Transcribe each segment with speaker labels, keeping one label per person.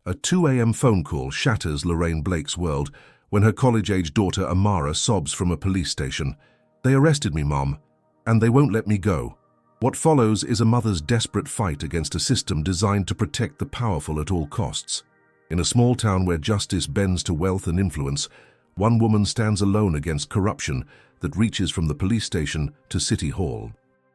Speaker 1: A 2 a.m. phone call shatters Lorraine Blake's world when her college-age daughter Amara sobs from a police station. "They arrested me, Mom, and they won't let me go." What follows is a mother's desperate fight against a system designed to protect the powerful at all costs. In a small town where justice bends to wealth and influence, one woman stands alone against corruption that reaches from the police station to City Hall.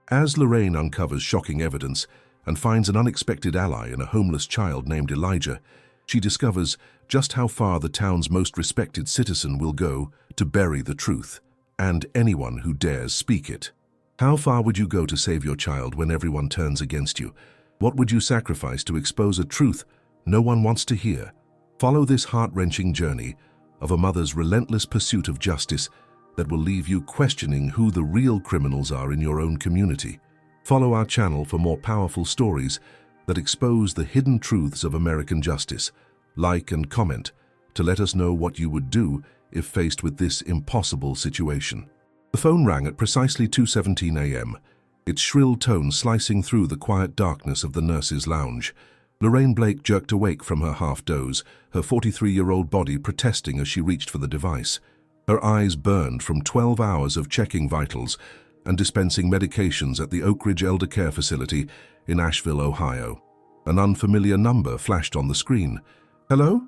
Speaker 1: As Lorraine uncovers shocking evidence and finds an unexpected ally in a homeless child named Elijah, she discovers just how far the town's most respected citizen will go to bury the truth, and anyone who dares speak it. How far would you go to save your child when everyone turns against you? What would you sacrifice to expose a truth no one wants to hear? Follow this heart-wrenching journey of a mother's relentless pursuit of justice that will leave you questioning who the real criminals are in your own community. Follow our channel for more powerful stories that expose the hidden truths of American justice. Like and comment to let us know what you would do if faced with this impossible situation. The phone rang at precisely 2:17 a.m., its shrill tone slicing through the quiet darkness of the nurse's lounge. Lorraine Blake jerked awake from her half-doze, her 43-year-old body protesting as she reached for the device. Her eyes burned from 12 hours of checking vitals and dispensing medications at the Oak Ridge Elder Care Facility in Asheville, Ohio. An unfamiliar number flashed on the screen. "Hello?"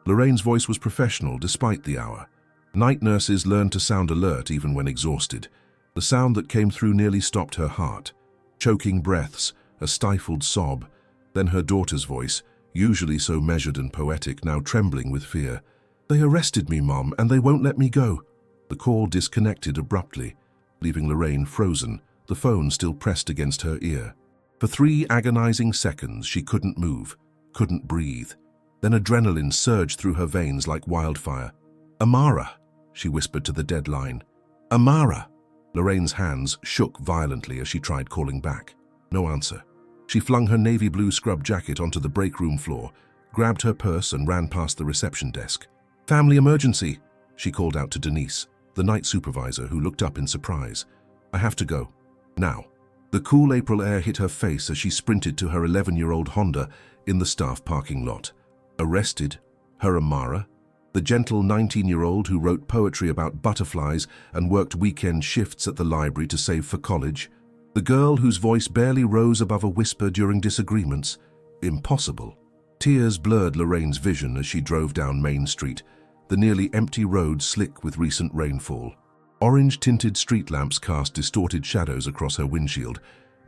Speaker 1: Lorraine's voice was professional despite the hour. Night nurses learned to sound alert even when exhausted. The sound that came through nearly stopped her heart. Choking breaths, a stifled sob, then her daughter's voice, usually so measured and poetic, now trembling with fear. "They arrested me, Mom, and they won't let me go." The call disconnected abruptly, leaving Lorraine frozen, the phone still pressed against her ear. For 3 agonizing seconds, she couldn't move, couldn't breathe. Then adrenaline surged through her veins like wildfire. "Amara," she whispered to the dead line. "Amara." Lorraine's hands shook violently as she tried calling back. No answer. She flung her navy blue scrub jacket onto the break room floor, grabbed her purse and ran past the reception desk. "Family emergency," she called out to Denise, the night supervisor, who looked up in surprise. "I have to go. Now." The cool April air hit her face as she sprinted to her 11-year-old Honda in the staff parking lot. Arrested? Her Amara? The gentle 19-year-old who wrote poetry about butterflies and worked weekend shifts at the library to save for college? The girl whose voice barely rose above a whisper during disagreements? Impossible. Tears blurred Lorraine's vision as she drove down Main Street, the nearly empty road slick with recent rainfall. Orange-tinted street lamps cast distorted shadows across her windshield,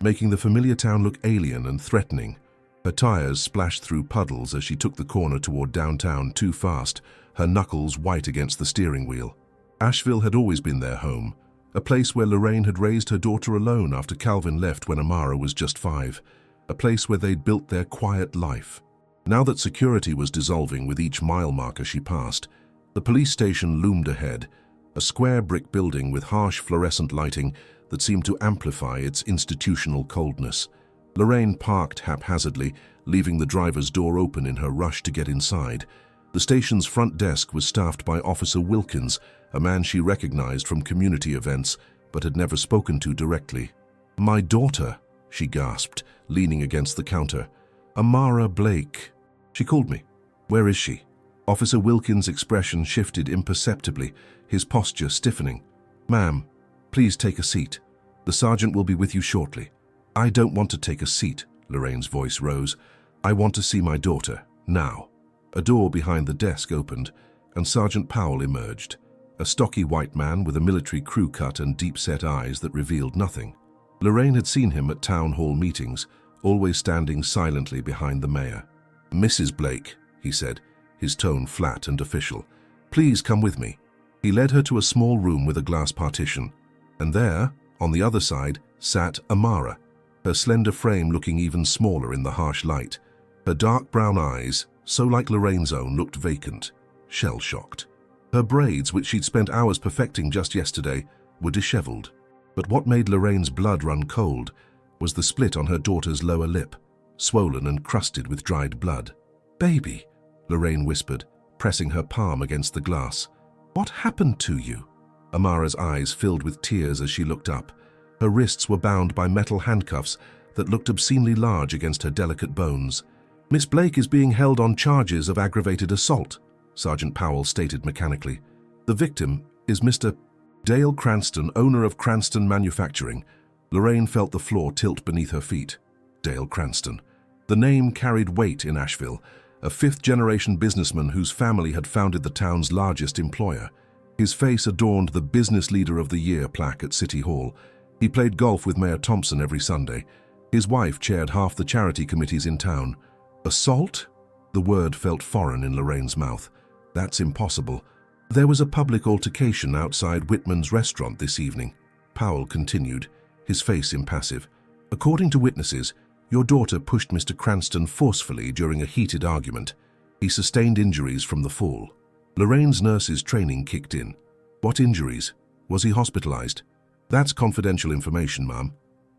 Speaker 1: making the familiar town look alien and threatening. Her tires splashed through puddles as she took the corner toward downtown too fast, her knuckles white against the steering wheel. Asheville had always been their home, a place where Lorraine had raised her daughter alone after Calvin left when Amara was just 5, a place where they'd built their quiet life. Now that security was dissolving with each mile marker she passed, the police station loomed ahead, a square brick building with harsh fluorescent lighting that seemed to amplify its institutional coldness. Lorraine parked haphazardly, leaving the driver's door open in her rush to get inside. The station's front desk was staffed by Officer Wilkins, a man she recognized from community events but had never spoken to directly. "My daughter," she gasped, leaning against the counter. "Amara Blake. She called me. Where is she?" Officer Wilkins' expression shifted imperceptibly, his posture stiffening. "Ma'am, please take a seat. The sergeant will be with you shortly." "I don't want to take a seat," Lorraine's voice rose. "I want to see my daughter, now." A door behind the desk opened, and Sergeant Powell emerged, a stocky white man with a military crew cut and deep-set eyes that revealed nothing. Lorraine had seen him at town hall meetings, always standing silently behind the mayor. "Mrs. Blake," he said, his tone flat and official. "Please come with me." He led her to a small room with a glass partition, and there, on the other side, sat Amara, her slender frame looking even smaller in the harsh light. Her dark brown eyes, so like Lorraine's own, looked vacant, shell-shocked. Her braids, which she'd spent hours perfecting just yesterday, were disheveled. But what made Lorraine's blood run cold was the split on her daughter's lower lip, swollen and crusted with dried blood. "Baby," Lorraine whispered, pressing her palm against the glass. "What happened to you?" Amara's eyes filled with tears as she looked up. Her wrists were bound by metal handcuffs that looked obscenely large against her delicate bones. Miss Blake is being held on charges of aggravated assault, Sergeant Powell stated mechanically. The victim is Mr. Dale Cranston, owner of Cranston Manufacturing. Lorraine felt the floor tilt beneath her feet. Dale Cranston. The name carried weight in Asheville, a fifth-generation businessman whose family had founded the town's largest employer. His face adorned the Business Leader of the Year plaque at City Hall. He played golf with Mayor Thompson every Sunday. His wife chaired half the charity committees in town. Assault? The word felt foreign in Lorraine's mouth. That's impossible. There was a public altercation outside Whitman's restaurant this evening. Powell continued, his face impassive. According to witnesses, your daughter pushed Mr. Cranston forcefully during a heated argument. He sustained injuries from the fall. Lorraine's nurse's training kicked in. What injuries? Was he hospitalized? That's confidential information, Ma'am.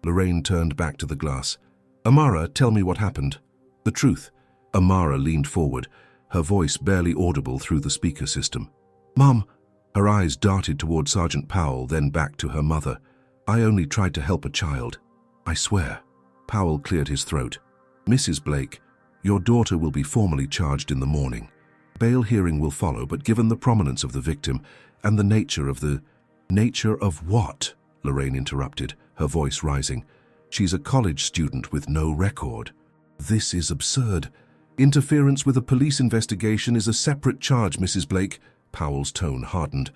Speaker 1: Lorraine turned back to the glass. Amara, tell me what happened. The truth. Amara leaned forward, her voice barely audible through the speaker system. Mom. Her eyes darted toward Sergeant Powell, then back to her mother. I only tried to help a child. I swear. Powell cleared his throat. Mrs. Blake, your daughter will be formally charged in the morning. Bail hearing will follow, but given the prominence of the victim and the nature of the... Nature of what? Lorraine interrupted, her voice rising. She's a college student with no record. This is absurd. Interference with a police investigation is a separate charge, Mrs. Blake. Powell's tone hardened.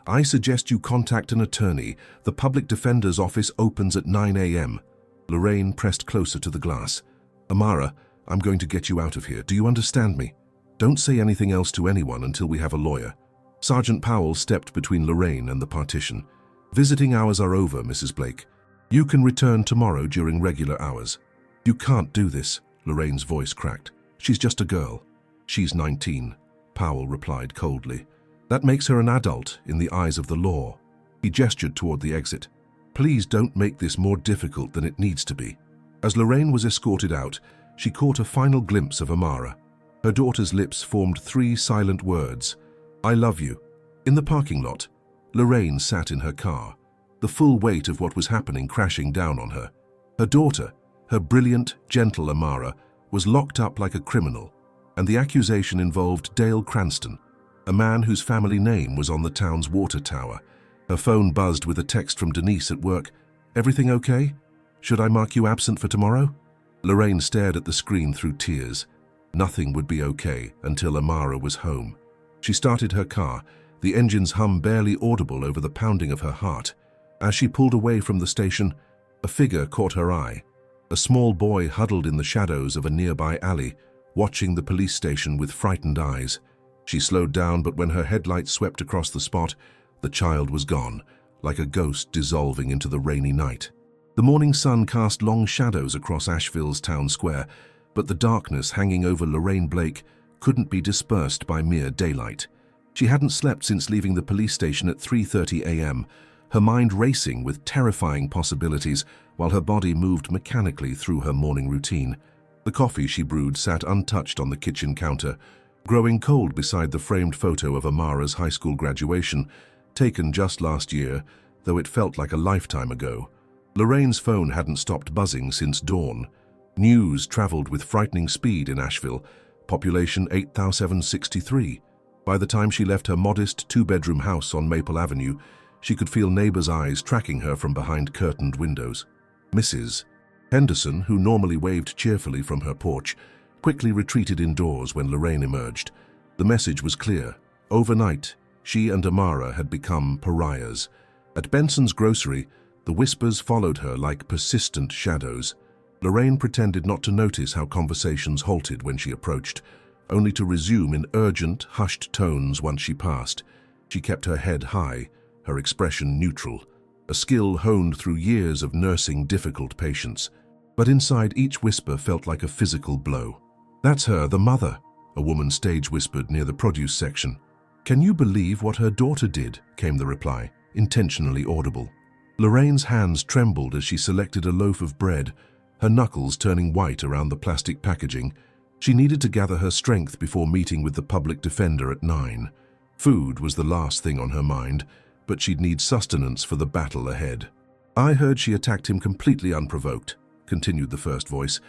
Speaker 1: I suggest you contact an attorney. The public defender's office opens at 9 a.m. Lorraine pressed closer to the glass. Amara, I'm going to get you out of here. Do you understand me? Don't say anything else to anyone until we have a lawyer. Sergeant Powell stepped between Lorraine and the partition. Visiting hours are over, Mrs. Blake. You can return tomorrow during regular hours. You can't do this, Lorraine's voice cracked. She's just a girl. She's 19, Powell replied coldly. That makes her an adult in the eyes of the law. He gestured toward the exit. Please don't make this more difficult than it needs to be. As Lorraine was escorted out, she caught a final glimpse of Amara. Her daughter's lips formed 3 silent words. I love you. In the parking lot, Lorraine sat in her car, the full weight of what was happening crashing down on her. Her daughter, her brilliant, gentle Amara, was locked up like a criminal, and the accusation involved Dale Cranston, a man whose family name was on the town's water tower. Her phone buzzed with a text from Denise at work. Everything okay? Should I mark you absent for tomorrow? Lorraine stared at the screen through tears. Nothing would be okay until Amara was home. She started her car, the engine's hum barely audible over the pounding of her heart. As she pulled away from the station, a figure caught her eye. A small boy huddled in the shadows of a nearby alley, watching the police station with frightened eyes. She slowed down, but when her headlights swept across the spot, the child was gone, like a ghost dissolving into the rainy night. The morning sun cast long shadows across Asheville's town square, but the darkness hanging over Lorraine Blake couldn't be dispersed by mere daylight. She hadn't slept since leaving the police station at 3:30 a.m., her mind racing with terrifying possibilities while her body moved mechanically through her morning routine. The coffee she brewed sat untouched on the kitchen counter, growing cold beside the framed photo of Amara's high school graduation, taken just last year, though it felt like a lifetime ago. Lorraine's phone hadn't stopped buzzing since dawn. News traveled with frightening speed in Asheville, population 8,763. By the time she left her modest 2-bedroom house on Maple Avenue, she could feel neighbors' eyes tracking her from behind curtained windows. Mrs. Henderson, who normally waved cheerfully from her porch, quickly retreated indoors when Lorraine emerged. The message was clear. Overnight, she and Amara had become pariahs. At Benson's grocery, the whispers followed her like persistent shadows. Lorraine pretended not to notice how conversations halted when she approached, only to resume in urgent, hushed tones once she passed. She kept her head high, her expression neutral, a skill honed through years of nursing difficult patients. But inside, each whisper felt like a physical blow. That's her, the mother, a woman stage whispered near the produce section. Can you believe what her daughter did? Came the reply, intentionally audible. Lorraine's hands trembled as she selected a loaf of bread, her knuckles turning white around the plastic packaging. She needed to gather her strength before meeting with the public defender at 9. Food was the last thing on her mind, but she'd need sustenance for the battle ahead. I heard she attacked him completely unprovoked, continued the first voice.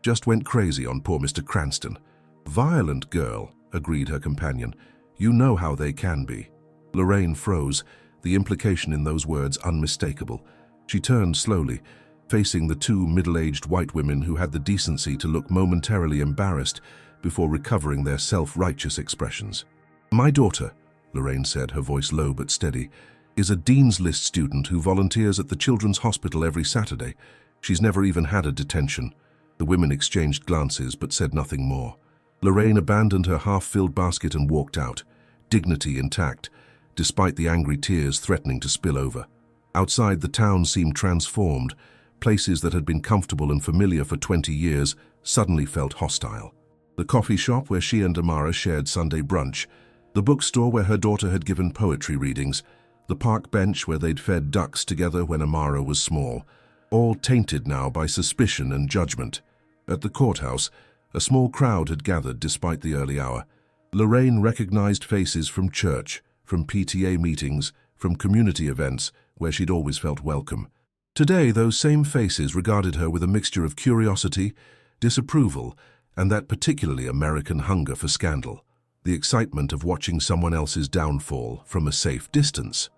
Speaker 1: Just went crazy on poor Mr. Cranston. Violent girl, agreed her companion. You know how they can be. Lorraine froze, the implication in those words unmistakable. She turned slowly, facing the two middle-aged white women who had the decency to look momentarily embarrassed before recovering their self-righteous expressions. My daughter, Lorraine said, her voice low but steady, is a Dean's List student who volunteers at the Children's Hospital every Saturday. She's never even had a detention. The women exchanged glances but said nothing more. Lorraine abandoned her half-filled basket and walked out, dignity intact, despite the angry tears threatening to spill over. Outside, the town seemed transformed. Places that had been comfortable and familiar for 20 years suddenly felt hostile. The coffee shop where she and Amara shared Sunday brunch, the bookstore where her daughter had given poetry readings, the park bench where they'd fed ducks together when Amara was small, all tainted now by suspicion and judgment. At the courthouse, a small crowd had gathered despite the early hour. Lorraine recognized faces from church, from PTA meetings, from community events where she'd always felt welcome. Today, those same faces regarded her with a mixture of curiosity, disapproval, and that particularly American hunger for scandal, the excitement of watching someone else's downfall from a safe distance.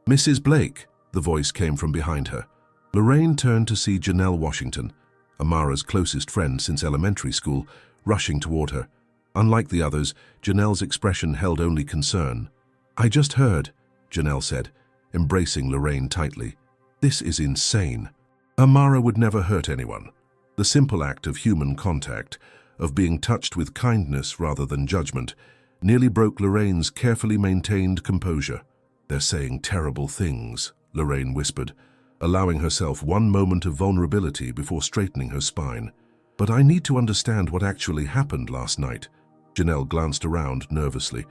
Speaker 1: Mrs. Blake, the voice came from behind her. Lorraine turned to see Janelle Washington, Amara's closest friend since elementary school, rushing toward her. Unlike the others, Janelle's expression held only concern. I just heard, Janelle said, embracing Lorraine tightly. This is insane. Amara would never hurt anyone. The simple act of human contact, of being touched with kindness rather than judgment, nearly broke Lorraine's carefully maintained composure. They're saying terrible things, Lorraine whispered, allowing herself one moment of vulnerability before straightening her spine. But I need to understand what actually happened last night. Janelle glanced around nervously.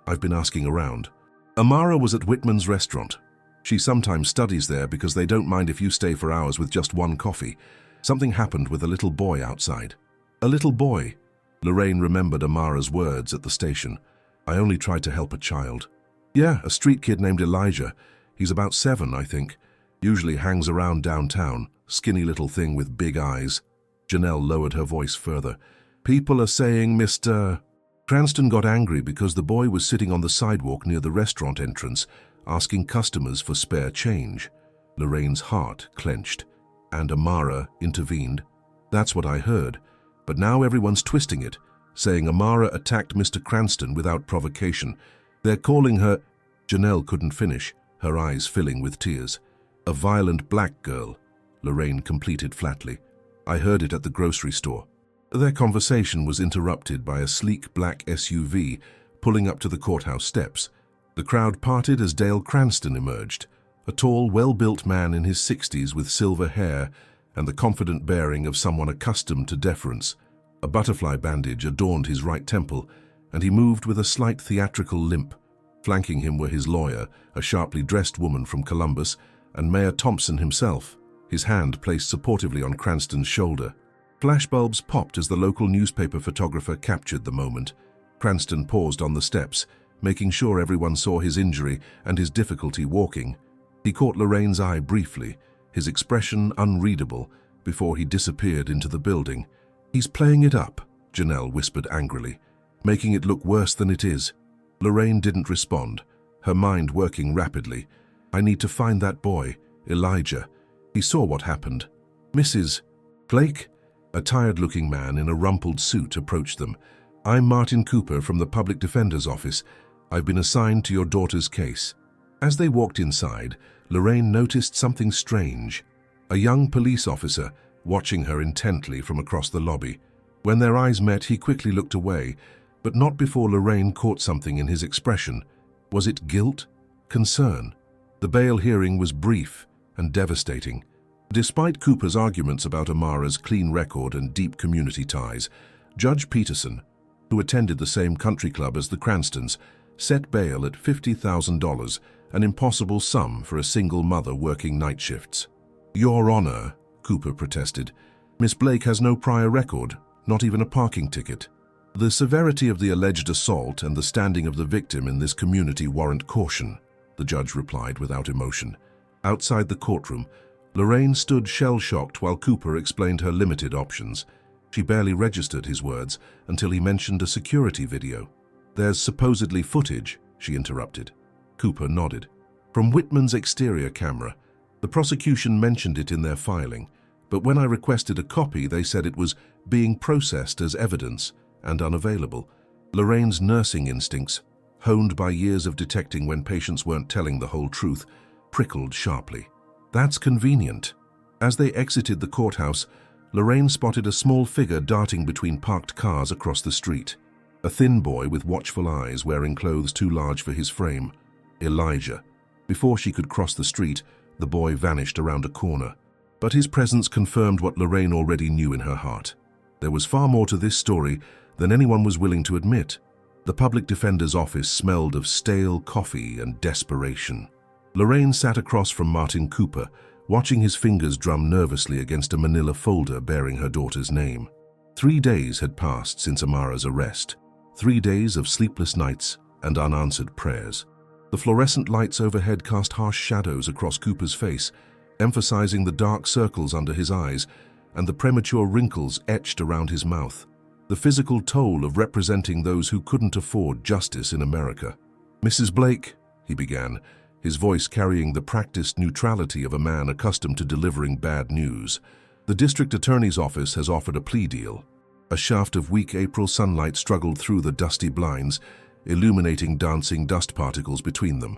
Speaker 1: I've been asking around. Amara was at Whitman's restaurant. She sometimes studies there because they don't mind if you stay for hours with just one coffee. Something happened with a little boy outside. A little boy. Lorraine remembered Amara's words at the station. I only tried to help a child. Yeah, a street kid named Elijah. He's about 7, I think. Usually hangs around downtown, skinny little thing with big eyes. Janelle lowered her voice further. People are saying Mr. Cranston got angry because the boy was sitting on the sidewalk near the restaurant entrance, asking customers for spare change. Lorraine's heart clenched, and Amara intervened. That's what I heard, but now everyone's twisting it, saying Amara attacked Mr. Cranston without provocation. They're calling her... Janelle couldn't finish, her eyes filling with tears. A violent black girl, Lorraine completed flatly. I heard it at the grocery store. Their conversation was interrupted by a sleek black SUV pulling up to the courthouse steps. The crowd parted as Dale Cranston emerged, a tall, well-built man in his 60s with silver hair and the confident bearing of someone accustomed to deference. A butterfly bandage adorned his right temple, and he moved with a slight theatrical limp. Flanking him were his lawyer, a sharply dressed woman from Columbus, and Mayor Thompson himself, his hand placed supportively on Cranston's shoulder. Flashbulbs popped as the local newspaper photographer captured the moment. Cranston paused on the steps, making sure everyone saw his injury and his difficulty walking. He caught Lorraine's eye briefly, his expression unreadable, before he disappeared into the building. He's playing it up, Janelle whispered angrily, making it look worse than it is. Lorraine didn't respond, her mind working rapidly. I need to find that boy, Elijah. He saw what happened. Mrs. Blake? A tired-looking man in a rumpled suit approached them. I'm Martin Cooper from the Public Defender's Office. I've been assigned to your daughter's case. As they walked inside, Lorraine noticed something strange. A young police officer watching her intently from across the lobby. When their eyes met, he quickly looked away, but not before Lorraine caught something in his expression. Was it guilt? Concern? The bail hearing was brief and devastating. Despite Cooper's arguments about Amara's clean record and deep community ties, Judge Peterson, who attended the same country club as the Cranstons, set bail at $50,000, an impossible sum for a single mother working night shifts. Your Honor, Cooper protested, Miss Blake has no prior record, not even a parking ticket. The severity of the alleged assault and the standing of the victim in this community warrant caution, the judge replied without emotion. Outside the courtroom, Lorraine stood shell-shocked while Cooper explained her limited options. She barely registered his words until he mentioned a security video. "There's supposedly footage," she interrupted. Cooper nodded. "From Whitman's exterior camera. The prosecution mentioned it in their filing, but when I requested a copy, they said it was being processed as evidence and unavailable." Lorraine's nursing instincts, honed by years of detecting when patients weren't telling the whole truth, prickled sharply. "That's convenient." As they exited the courthouse, Lorraine spotted a small figure darting between parked cars across the street. A thin boy with watchful eyes wearing clothes too large for his frame. Elijah. Before she could cross the street, the boy vanished around a corner. But his presence confirmed what Lorraine already knew in her heart. There was far more to this story than anyone was willing to admit. The public defender's office smelled of stale coffee and desperation. Lorraine sat across from Martin Cooper, watching his fingers drum nervously against a manila folder bearing her daughter's name. 3 days had passed since Amara's arrest. 3 days of sleepless nights and unanswered prayers. The fluorescent lights overhead cast harsh shadows across Cooper's face, emphasizing the dark circles under his eyes and the premature wrinkles etched around his mouth. The physical toll of representing those who couldn't afford justice in America. "Mrs. Blake," he began, his voice carrying the practiced neutrality of a man accustomed to delivering bad news. "The district attorney's office has offered a plea deal." A shaft of weak April sunlight struggled through the dusty blinds, illuminating dancing dust particles between them.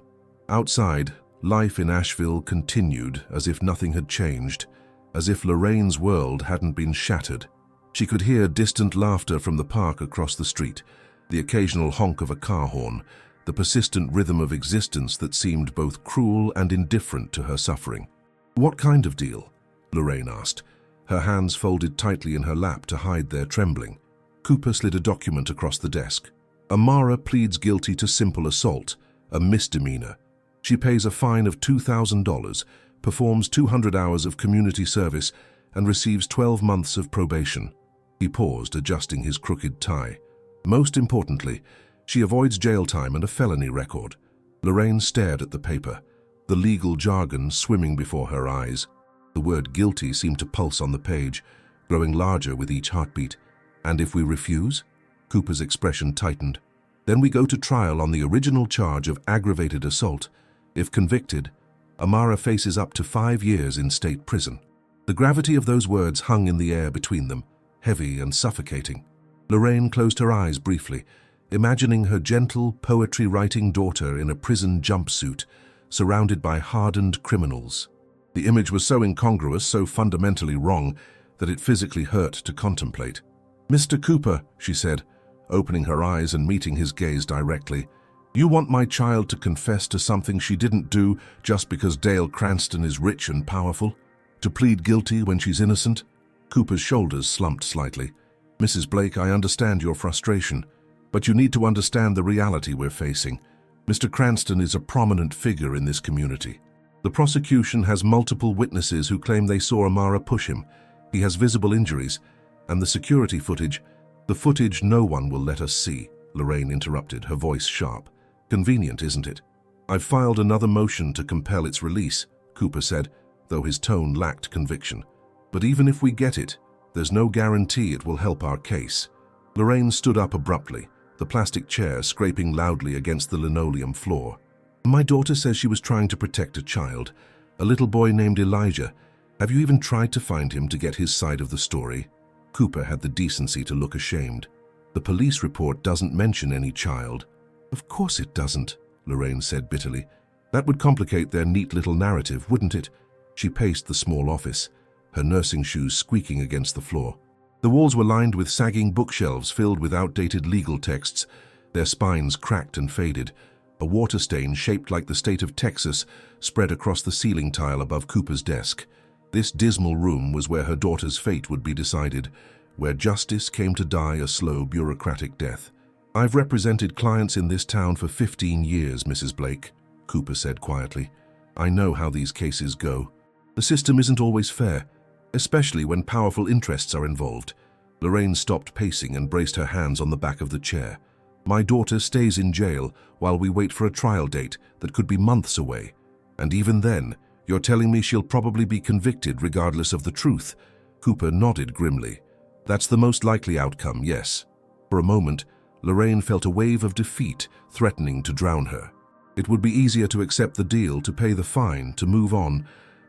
Speaker 1: Outside, life in Asheville continued as if nothing had changed, as if Lorraine's world hadn't been shattered. She could hear distant laughter from the park across the street, the occasional honk of a car horn, the persistent rhythm of existence that seemed both cruel and indifferent to her suffering. "What kind of deal?" Lorraine asked, her hands folded tightly in her lap to hide their trembling. Cooper slid a document across the desk. "Amara pleads guilty to simple assault, a misdemeanor. She pays a fine of $2,000, performs 200 hours of community service, and receives 12 months of probation." He paused, adjusting his crooked tie. "Most importantly, she avoids jail time and a felony record." Lorraine stared at the paper, the legal jargon swimming before her eyes. The word guilty seemed to pulse on the page, growing larger with each heartbeat. "And if we refuse?" Cooper's expression tightened. "Then we go to trial on the original charge of aggravated assault. If convicted, Amara faces up to 5 years in state prison." The gravity of those words hung in the air between them, heavy and suffocating. Lorraine closed her eyes briefly, imagining her gentle, poetry-writing daughter in a prison jumpsuit, surrounded by hardened criminals. The image was so incongruous, so fundamentally wrong, that it physically hurt to contemplate. "Mr. Cooper," she said, opening her eyes and meeting his gaze directly, "you want my child to confess to something she didn't do just because Dale Cranston is rich and powerful? To plead guilty when she's innocent?" Cooper's shoulders slumped slightly. "Mrs. Blake, I understand your frustration, but you need to understand the reality we're facing. Mr. Cranston is a prominent figure in this community. The prosecution has multiple witnesses who claim they saw Amara push him. He has visible injuries, and the security footage, the footage no one will let us see," Lorraine interrupted, her voice sharp. "Convenient, isn't it?" "I've filed another motion to compel its release," Cooper said, though his tone lacked conviction. "But even if we get it, there's no guarantee it will help our case." Lorraine stood up abruptly, the plastic chair scraping loudly against the linoleum floor. "My daughter says she was trying to protect a child, a little boy named Elijah. Have you even tried to find him to get his side of the story?" Cooper had the decency to look ashamed. "The police report doesn't mention any child." "Of course it doesn't," Lorraine said bitterly. "That would complicate their neat little narrative, wouldn't it?" She paced the small office, her nursing shoes squeaking against the floor. The walls were lined with sagging bookshelves filled with outdated legal texts, their spines cracked and faded. A water stain shaped like the state of Texas spread across the ceiling tile above Cooper's desk. This dismal room was where her daughter's fate would be decided, where justice came to die a slow, bureaucratic death. "I've represented clients in this town for 15 years, Mrs. Blake," Cooper said quietly. "I know how these cases go. The system isn't always fair, especially when powerful interests are involved." Lorraine stopped pacing and braced her hands on the back of the chair. "My daughter stays in jail while we wait for a trial date that could be months away. And even then, you're telling me she'll probably be convicted regardless of the truth?" Cooper nodded grimly. That's the most likely outcome, yes. For a moment, Lorraine felt a wave of defeat threatening to drown her. It would be easier to accept the deal, to pay the fine, to move on.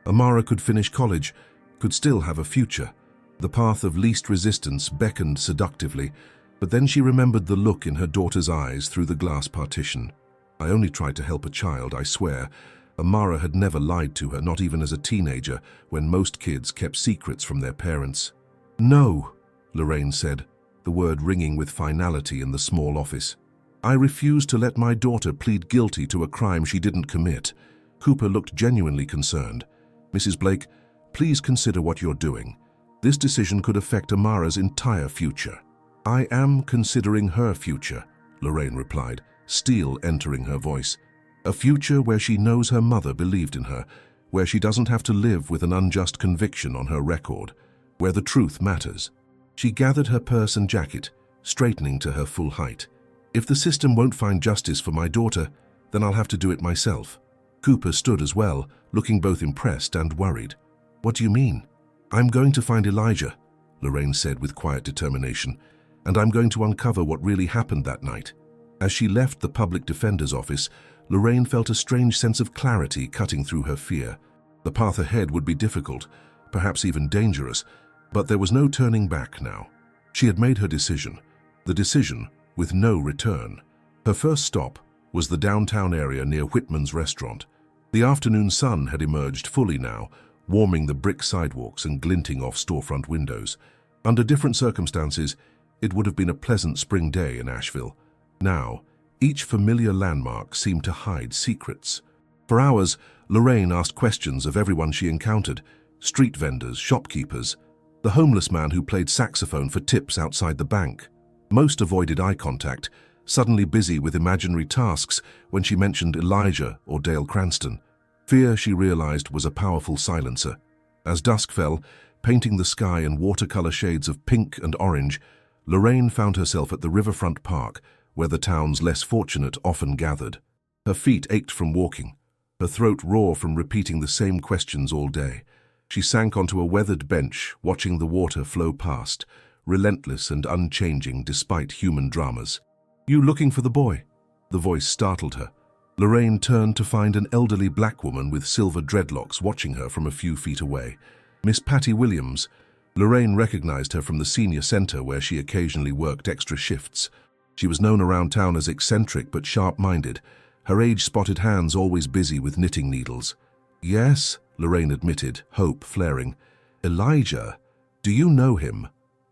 Speaker 1: Amara could finish college, could still have a future. The path of least resistance beckoned seductively, but then she remembered the look in her daughter's eyes through the glass partition. I only tried to help a child, I swear. Amara had never lied to her, not even as a teenager, when most kids kept secrets from their parents. No, Lorraine said, the word ringing with finality in the small office. I refuse to let my daughter plead guilty to a crime she didn't commit. Cooper looked genuinely concerned. Mrs. Blake, please consider what you're doing. This decision could affect Amara's entire future. I am considering her future, Lorraine replied, steel entering her voice. A future where she knows her mother believed in her, where she doesn't have to live with an unjust conviction on her record, where the truth matters. She gathered her purse and jacket, straightening to her full height. If the system won't find justice for my daughter, then I'll have to do it myself. Cooper stood as well, looking both impressed and worried. What do you mean? I'm going to find Elijah, Lorraine said with quiet determination, and I'm going to uncover what really happened that night. As she left the public defender's office, Lorraine felt a strange sense of clarity cutting through her fear. The path ahead would be difficult, perhaps even dangerous, but there was no turning back now. She had made her decision, the decision with no return. Her first stop was the downtown area near Whitman's restaurant. The afternoon sun had emerged fully now, warming the brick sidewalks and glinting off storefront windows. Under different circumstances, it would have been a pleasant spring day in Asheville. Now, each familiar landmark seemed to hide secrets. For hours, Lorraine asked questions of everyone she encountered, street vendors, shopkeepers, the homeless man who played saxophone for tips outside the bank. Most avoided eye contact, suddenly busy with imaginary tasks when she mentioned Elijah or Dale Cranston. Fear, she realized, was a powerful silencer. As dusk fell, painting the sky in watercolor shades of pink and orange, Lorraine found herself at the riverfront park, where the town's less fortunate often gathered. Her feet ached from walking, her throat raw from repeating the same questions all day. She sank onto a weathered bench, watching the water flow past, relentless and unchanging despite human dramas. "You looking for the boy?" The voice startled her. Lorraine turned to find an elderly black woman with silver dreadlocks watching her from a few feet away. Miss Patty Williams. Lorraine recognized her from the senior center where she occasionally worked extra shifts. She was known around town as eccentric but sharp-minded, her age-spotted hands always busy with knitting needles. "Yes," Lorraine admitted, hope flaring. "Elijah, do you know him?"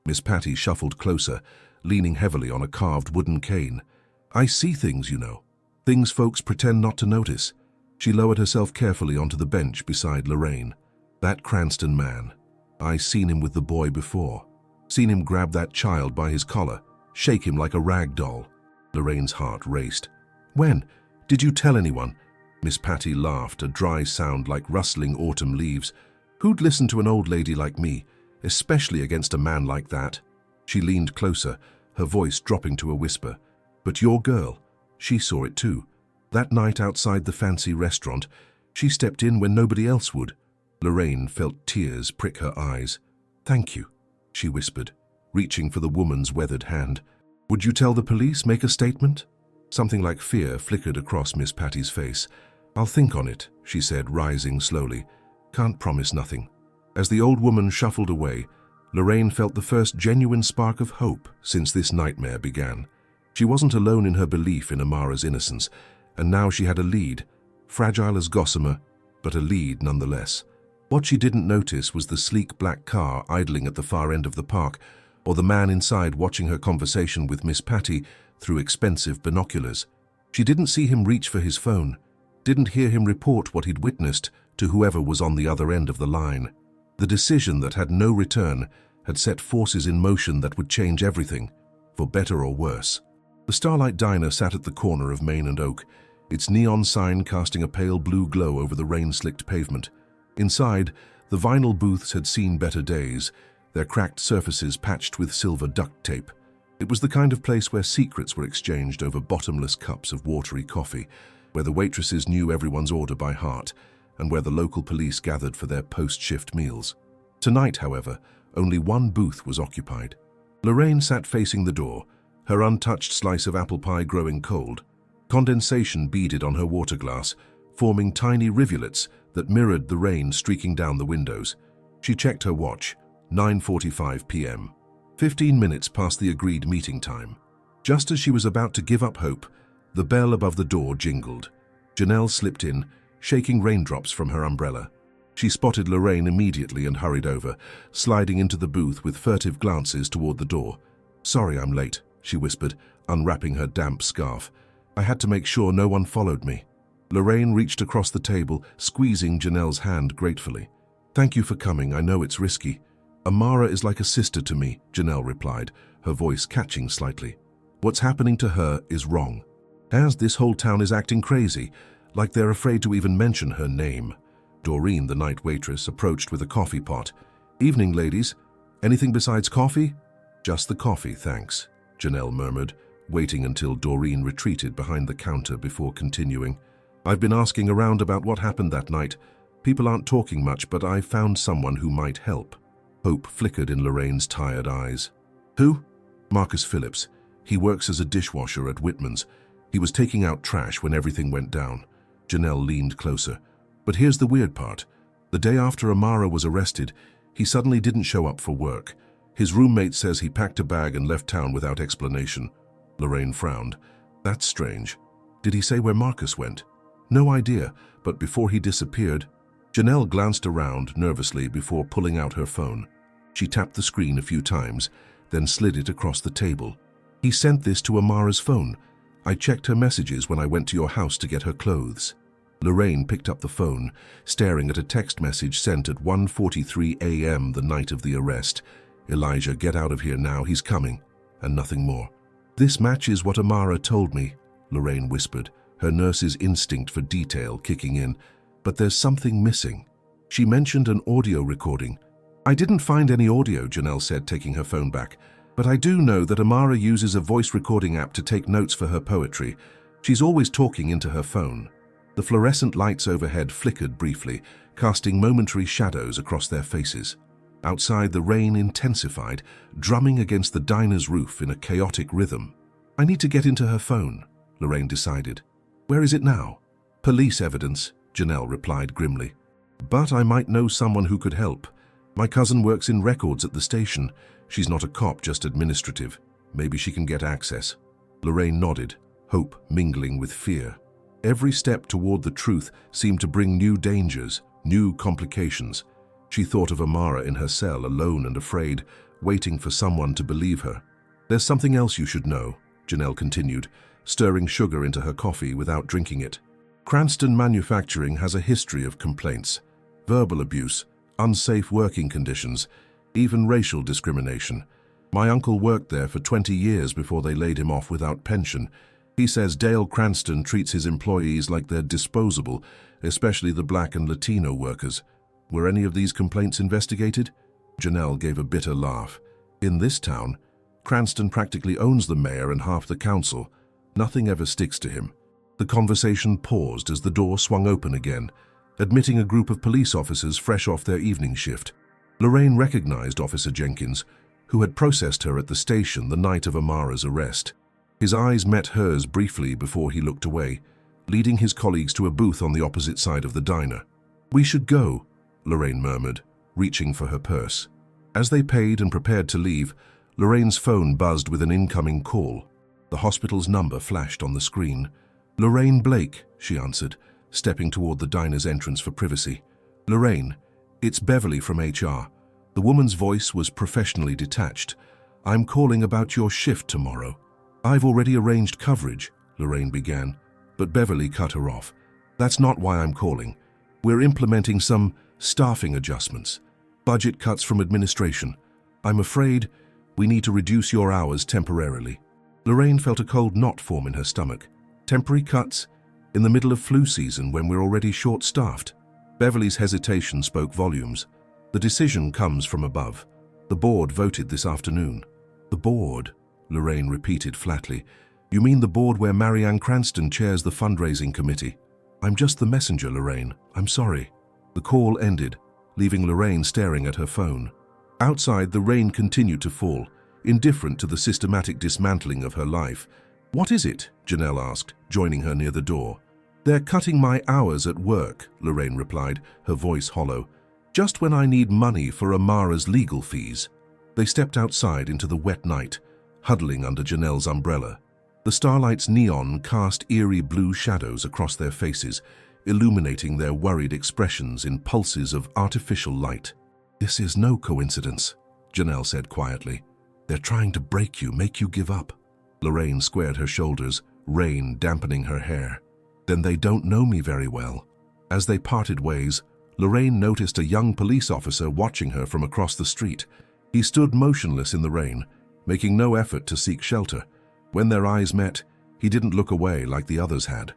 Speaker 1: Miss Patty shuffled closer, leaning heavily on a carved wooden cane. "I see things, you know. Things folks pretend not to notice." She lowered herself carefully onto the bench beside Lorraine. "That Cranston man. I seen him with the boy before. Seen him grab that child by his collar, shake him like a rag doll." Lorraine's heart raced. "When? Did you tell anyone?" Miss Patty laughed, a dry sound like rustling autumn leaves. "Who'd listen to an old lady like me, especially against a man like that?" She leaned closer, her voice dropping to a whisper. "But your girl, she saw it too. That night outside the fancy restaurant, she stepped in when nobody else would." Lorraine felt tears prick her eyes. "Thank you," she whispered, reaching for the woman's weathered hand. "Would you tell the police, make a statement?" Something like fear flickered across Miss Patty's face. "I'll think on it," she said, rising slowly. "Can't promise nothing." As the old woman shuffled away, Lorraine felt the first genuine spark of hope since this nightmare began. She wasn't alone in her belief in Amara's innocence, and now she had a lead, fragile as gossamer, but a lead nonetheless. What she didn't notice was the sleek black car idling at the far end of the park, or the man inside watching her conversation with Miss Patty through expensive binoculars. She didn't see him reach for his phone, didn't hear him report what he'd witnessed to whoever was on the other end of the line. The decision that had no return had set forces in motion that would change everything, for better or worse. The Starlight Diner sat at the corner of Main and Oak, its neon sign casting a pale blue glow over the rain-slicked pavement. Inside, the vinyl booths had seen better days, their cracked surfaces patched with silver duct tape. It was the kind of place where secrets were exchanged over bottomless cups of watery coffee, where the waitresses knew everyone's order by heart, and where the local police gathered for their post-shift meals. Tonight, however, Only one booth was occupied. Lorraine sat facing the door, her untouched slice of apple pie growing cold. Condensation beaded on her water glass, forming tiny rivulets that mirrored the rain streaking down the windows. She checked her watch, 9:45 p.m. 15 minutes past the agreed meeting time. Just as she was about to give up hope, the bell above the door jingled. Janelle slipped in, shaking raindrops from her umbrella. She spotted Lorraine immediately and hurried over, sliding into the booth with furtive glances toward the door. "Sorry I'm late," she whispered, unwrapping her damp scarf. "I had to make sure no one followed me." Lorraine reached across the table, squeezing Janelle's hand gratefully. "Thank you for coming, I know it's risky." "Amara is like a sister to me," Janelle replied, her voice catching slightly. "What's happening to her is wrong. As this whole town is acting crazy, like they're afraid to even mention her name." Doreen, the night waitress, approached with a coffee pot. "Evening, ladies. Anything besides coffee?" "Just the coffee, thanks," Janelle murmured, waiting until Doreen retreated behind the counter before continuing. "I've been asking around about what happened that night. People aren't talking much, but I found someone who might help." Hope flickered in Lorraine's tired eyes. "Who?" "Marcus Phillips. He works as a dishwasher at Whitman's. He was taking out trash when everything went down." Janelle leaned closer. "But here's the weird part. The day after Amara was arrested, he suddenly didn't show up for work. His roommate says he packed a bag and left town without explanation." Lorraine frowned. "That's strange. Did he say where Marcus went?" "No idea, but before he disappeared..." Janelle glanced around nervously before pulling out her phone. She tapped the screen a few times, then slid it across the table. "He sent this to Amara's phone. I checked her messages when I went to your house to get her clothes." Lorraine picked up the phone, staring at a text message sent at 1:43 a.m. the night of the arrest. "Elijah, get out of here now, he's coming," and nothing more. "This matches what Amara told me," Lorraine whispered, her nurse's instinct for detail kicking in. "But there's something missing. She mentioned an audio recording." "I didn't find any audio," Janelle said, taking her phone back. "But I do know that Amara uses a voice recording app to take notes for her poetry. She's always talking into her phone." The fluorescent lights overhead flickered briefly, casting momentary shadows across their faces. Outside, the rain intensified, drumming against the diner's roof in a chaotic rhythm. "I need to get into her phone," Lorraine decided. "Where is it now?" "Police evidence," Janelle replied grimly. "But I might know someone who could help. My cousin works in records at the station. She's not a cop, just administrative. Maybe she can get access." Lorraine nodded, hope mingling with fear. Every step toward the truth seemed to bring new dangers, new complications. She thought of Amara in her cell, alone and afraid, waiting for someone to believe her. "There's something else you should know," Janelle continued, stirring sugar into her coffee without drinking it. "Cranston Manufacturing has a history of complaints. Verbal abuse, unsafe working conditions, even racial discrimination. My uncle worked there for 20 years before they laid him off without pension. He says Dale Cranston treats his employees like they're disposable, especially the black and Latino workers. Were any of these complaints investigated?" Janelle gave a bitter laugh. "In this town, Cranston practically owns the mayor and half the council. Nothing ever sticks to him." The conversation paused as the door swung open again, admitting a group of police officers fresh off their evening shift. Lorraine recognized Officer Jenkins, who had processed her at the station the night of Amara's arrest. His eyes met hers briefly before he looked away, leading his colleagues to a booth on the opposite side of the diner. "We should go," Lorraine murmured, reaching for her purse. As they paid and prepared to leave, Lorraine's phone buzzed with an incoming call. The hospital's number flashed on the screen. "Lorraine Blake," she answered, stepping toward the diner's entrance for privacy. "Lorraine, it's Beverly from HR." The woman's voice was professionally detached. "I'm calling about your shift tomorrow." "I've already arranged coverage," Lorraine began, but Beverly cut her off. "That's not why I'm calling. We're implementing some staffing adjustments, budget cuts from administration. I'm afraid we need to reduce your hours temporarily." Lorraine felt a cold knot form in her stomach. Temporary cuts? In the middle of flu season when we're already short-staffed? Beverly's hesitation spoke volumes. "The decision comes from above. The board voted this afternoon." "The board?" Lorraine repeated flatly. "You mean the board where Marianne Cranston chairs the fundraising committee?" "I'm just the messenger, Lorraine. I'm sorry." The call ended, leaving Lorraine staring at her phone. Outside, the rain continued to fall, indifferent to the systematic dismantling of her life. "What is it?" Janelle asked, joining her near the door. "They're cutting my hours at work," Lorraine replied, her voice hollow. "Just when I need money for Amara's legal fees." They stepped outside into the wet night, huddling under Janelle's umbrella. The starlight's neon cast eerie blue shadows across their faces, illuminating their worried expressions in pulses of artificial light. "This is no coincidence," Janelle said quietly. "They're trying to break you, make you give up." Lorraine squared her shoulders, rain dampening her hair. "Then they don't know me very well." As they parted ways, Lorraine noticed a young police officer watching her from across the street. He stood motionless in the rain, making no effort to seek shelter. When their eyes met, he didn't look away like the others had.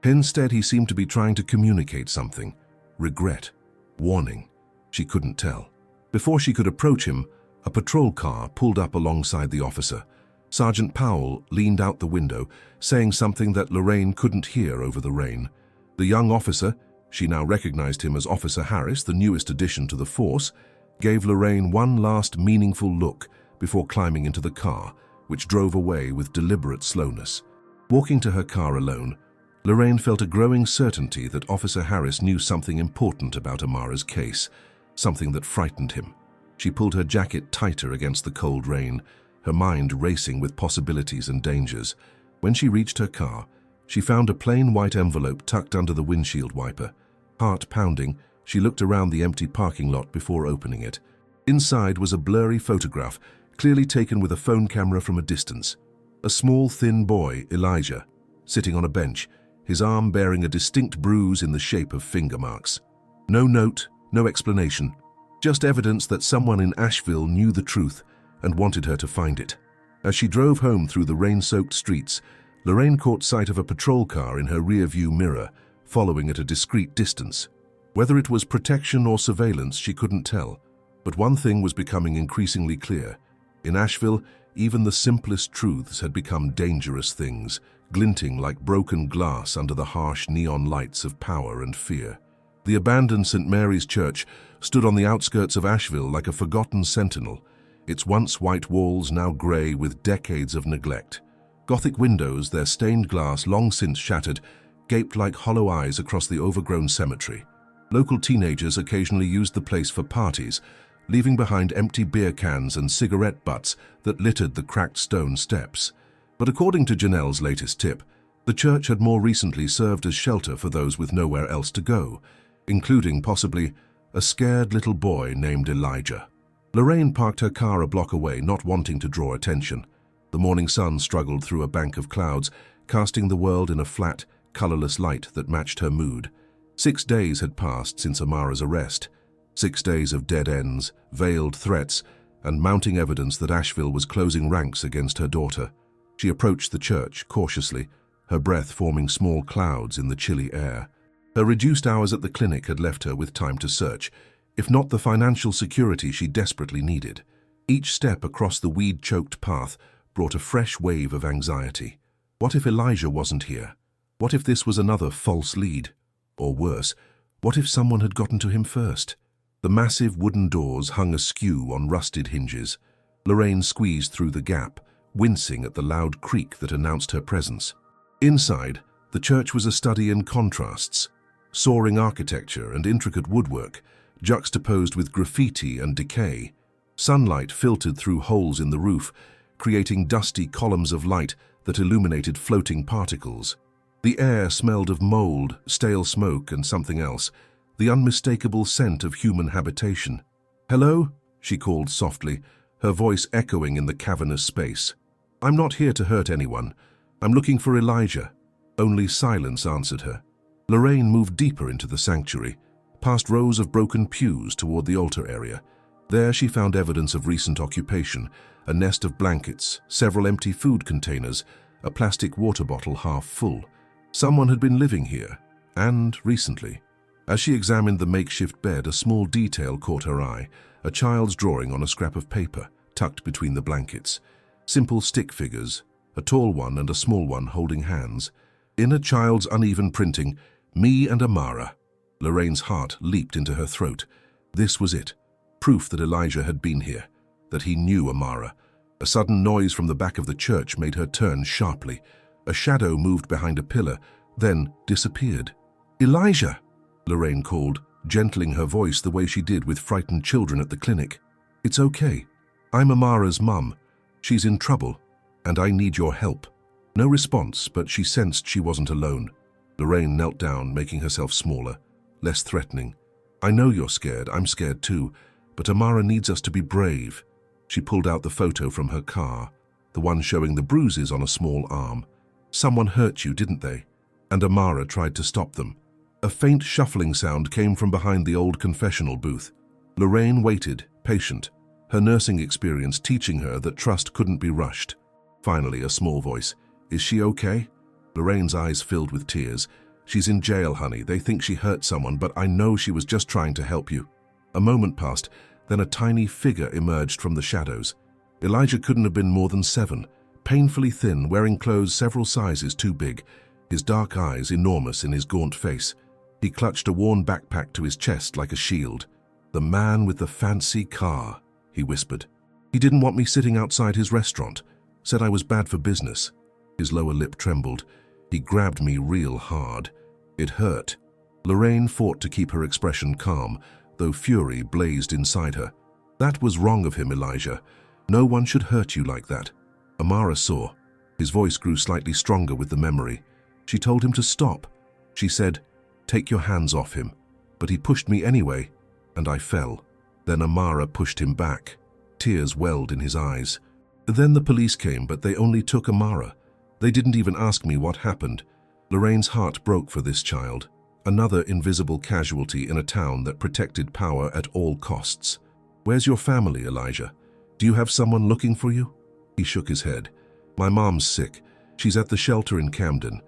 Speaker 1: Instead, he seemed to be trying to communicate something. Regret. Warning. She couldn't tell. Before she could approach him, a patrol car pulled up alongside the officer. Sergeant Powell leaned out the window, saying something that Lorraine couldn't hear over the rain. The young officer, she now recognized him as Officer Harris, the newest addition to the force, gave Lorraine one last meaningful look before climbing into the car, which drove away with deliberate slowness. Walking to her car alone, Lorraine felt a growing certainty that Officer Harris knew something important about Amara's case, something that frightened him. She pulled her jacket tighter against the cold rain, her mind racing with possibilities and dangers. When she reached her car, she found a plain white envelope tucked under the windshield wiper. Heart pounding, she looked around the empty parking lot before opening it. Inside was a blurry photograph, clearly taken with a phone camera from a distance. A small, thin boy, Elijah, sitting on a bench, his arm bearing a distinct bruise in the shape of finger marks. No note, no explanation, just evidence that someone in Asheville knew the truth and wanted her to find it. As she drove home through the rain-soaked streets, Lorraine caught sight of a patrol car in her rear-view mirror, following at a discreet distance. Whether it was protection or surveillance, she couldn't tell. But one thing was becoming increasingly clear. In Asheville, even the simplest truths had become dangerous things, glinting like broken glass under the harsh neon lights of power and fear. The abandoned St. Mary's Church stood on the outskirts of Asheville like a forgotten sentinel, its once white walls now grey with decades of neglect. Gothic windows, their stained glass long since shattered, gaped like hollow eyes across the overgrown cemetery. Local teenagers occasionally used the place for parties, leaving behind empty beer cans and cigarette butts that littered the cracked stone steps. But according to Janelle's latest tip, the church had more recently served as shelter for those with nowhere else to go, including possibly a scared little boy named Elijah. Lorraine parked her car a block away, not wanting to draw attention. The morning sun struggled through a bank of clouds, casting the world in a flat, colorless light that matched her mood. 6 days had passed since Amara's arrest. 6 days of dead ends, veiled threats, and mounting evidence that Asheville was closing ranks against her daughter. She approached the church cautiously, her breath forming small clouds in the chilly air. Her reduced hours at the clinic had left her with time to search, if not the financial security she desperately needed. Each step across the weed-choked path brought a fresh wave of anxiety. What if Elijah wasn't here? What if this was another false lead? Or worse, what if someone had gotten to him first? The massive wooden doors hung askew on rusted hinges. Lorraine squeezed through the gap, wincing at the loud creak that announced her presence. Inside, the church was a study in contrasts. Soaring architecture and intricate woodwork, juxtaposed with graffiti and decay. Sunlight filtered through holes in the roof, creating dusty columns of light that illuminated floating particles. The air smelled of mold, stale smoke, and something else, the unmistakable scent of human habitation. "Hello?" she called softly, her voice echoing in the cavernous space. "I'm not here to hurt anyone. I'm looking for Elijah." Only silence answered her. Lorraine moved deeper into the sanctuary, past rows of broken pews toward the altar area. There she found evidence of recent occupation, a nest of blankets, several empty food containers, a plastic water bottle half full. Someone had been living here, and recently. As she examined the makeshift bed, a small detail caught her eye, a child's drawing on a scrap of paper, tucked between the blankets. Simple stick figures, a tall one and a small one holding hands. In a child's uneven printing, "Me and Amara." Lorraine's heart leaped into her throat. This was it. proof that Elijah had been here, that he knew Amara. A sudden noise from the back of the church made her turn sharply. A shadow moved behind a pillar, then disappeared. "Elijah!" Lorraine called, gentling her voice the way she did with frightened children at the clinic. "It's okay. I'm Amara's mum. She's in trouble, and I need your help." No response, but she sensed she wasn't alone. Lorraine knelt down, making herself smaller, less threatening. "I know you're scared. I'm scared too, but Amara needs us to be brave." She pulled out the photo from her car, the one showing the bruises on a small arm. "Someone hurt you, didn't they?" And Amara tried to stop them. A faint shuffling sound came from behind the old confessional booth. Lorraine waited, patient, her nursing experience teaching her that trust couldn't be rushed. Finally, a small voice. "Is she okay?" Lorraine's eyes filled with tears. "She's in jail, honey. They think she hurt someone, but I know she was just trying to help you." A moment passed, then a tiny figure emerged from the shadows. Elijah couldn't have been more than 7, painfully thin, wearing clothes several sizes too big, his dark eyes enormous in his gaunt face. He clutched a worn backpack to his chest like a shield. "The man with the fancy car," he whispered. "He didn't want me sitting outside his restaurant. Said I was bad for business." His lower lip trembled. "He grabbed me real hard. It hurt." Lorraine fought to keep her expression calm, though fury blazed inside her. "That was wrong of him, Elijah. No one should hurt you like that." Amara saw. His voice grew slightly stronger with the memory. She told him to stop. She said, "Take your hands off him." But he pushed me anyway, and I fell. Then Amara pushed him back. Tears welled in his eyes. Then the police came, but they only took Amara. They didn't even ask me what happened. Lorraine's heart broke for this child. Another invisible casualty in a town that protected power at all costs. "Where's your family, Elijah? Do you have someone looking for you?" He shook his head. "My mom's sick. She's at the shelter in Camden.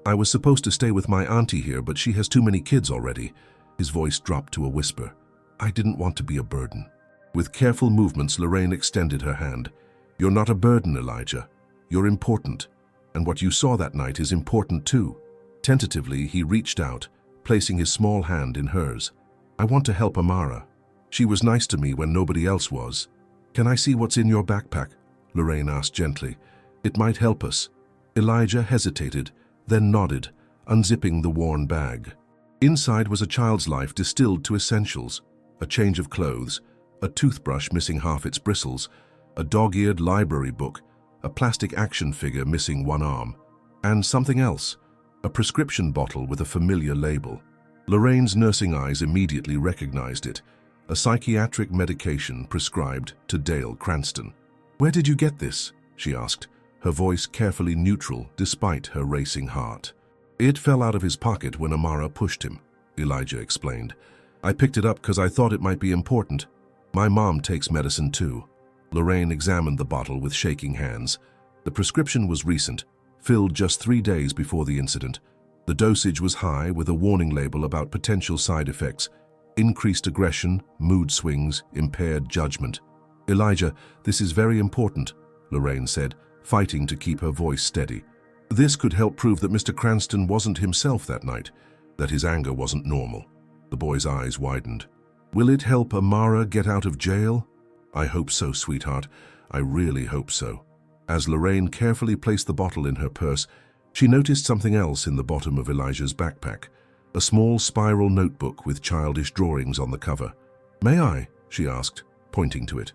Speaker 1: I was supposed to stay with my auntie here, but she has too many kids already." His voice dropped to a whisper. "I didn't want to be a burden." With careful movements, Lorraine extended her hand. "You're not a burden, Elijah. You're important. And what you saw that night is important too." Tentatively, he reached out, placing his small hand in hers. "I want to help Amara. She was nice to me when nobody else was." "Can I see what's in your backpack?" Lorraine asked gently. "It might help us." Elijah hesitated, then nodded, unzipping the worn bag. Inside was a child's life distilled to essentials: a change of clothes, a toothbrush missing half its bristles, a dog-eared library book, a plastic action figure missing one arm, and something else, a prescription bottle with a familiar label. Lorraine's nursing eyes immediately recognized it, a psychiatric medication prescribed to Dale Cranston. "Where did you get this?" she asked, her voice carefully neutral despite her racing heart. "It fell out of his pocket when Amara pushed him," Elijah explained. "I picked it up because I thought it might be important. My mom takes medicine too." Lorraine examined the bottle with shaking hands. The prescription was recent, filled just 3 days before the incident. The dosage was high, with a warning label about potential side effects: increased aggression, mood swings, impaired judgment. "Elijah, this is very important," Lorraine said, fighting to keep her voice steady. "This could help prove that Mr. Cranston wasn't himself that night, that his anger wasn't normal." The boy's eyes widened. "Will it help Amara get out of jail?" "I hope so, sweetheart. I really hope so." As Lorraine carefully placed the bottle in her purse, she noticed something else in the bottom of Elijah's backpack: a small spiral notebook with childish drawings on the cover. "May I?" she asked, pointing to it.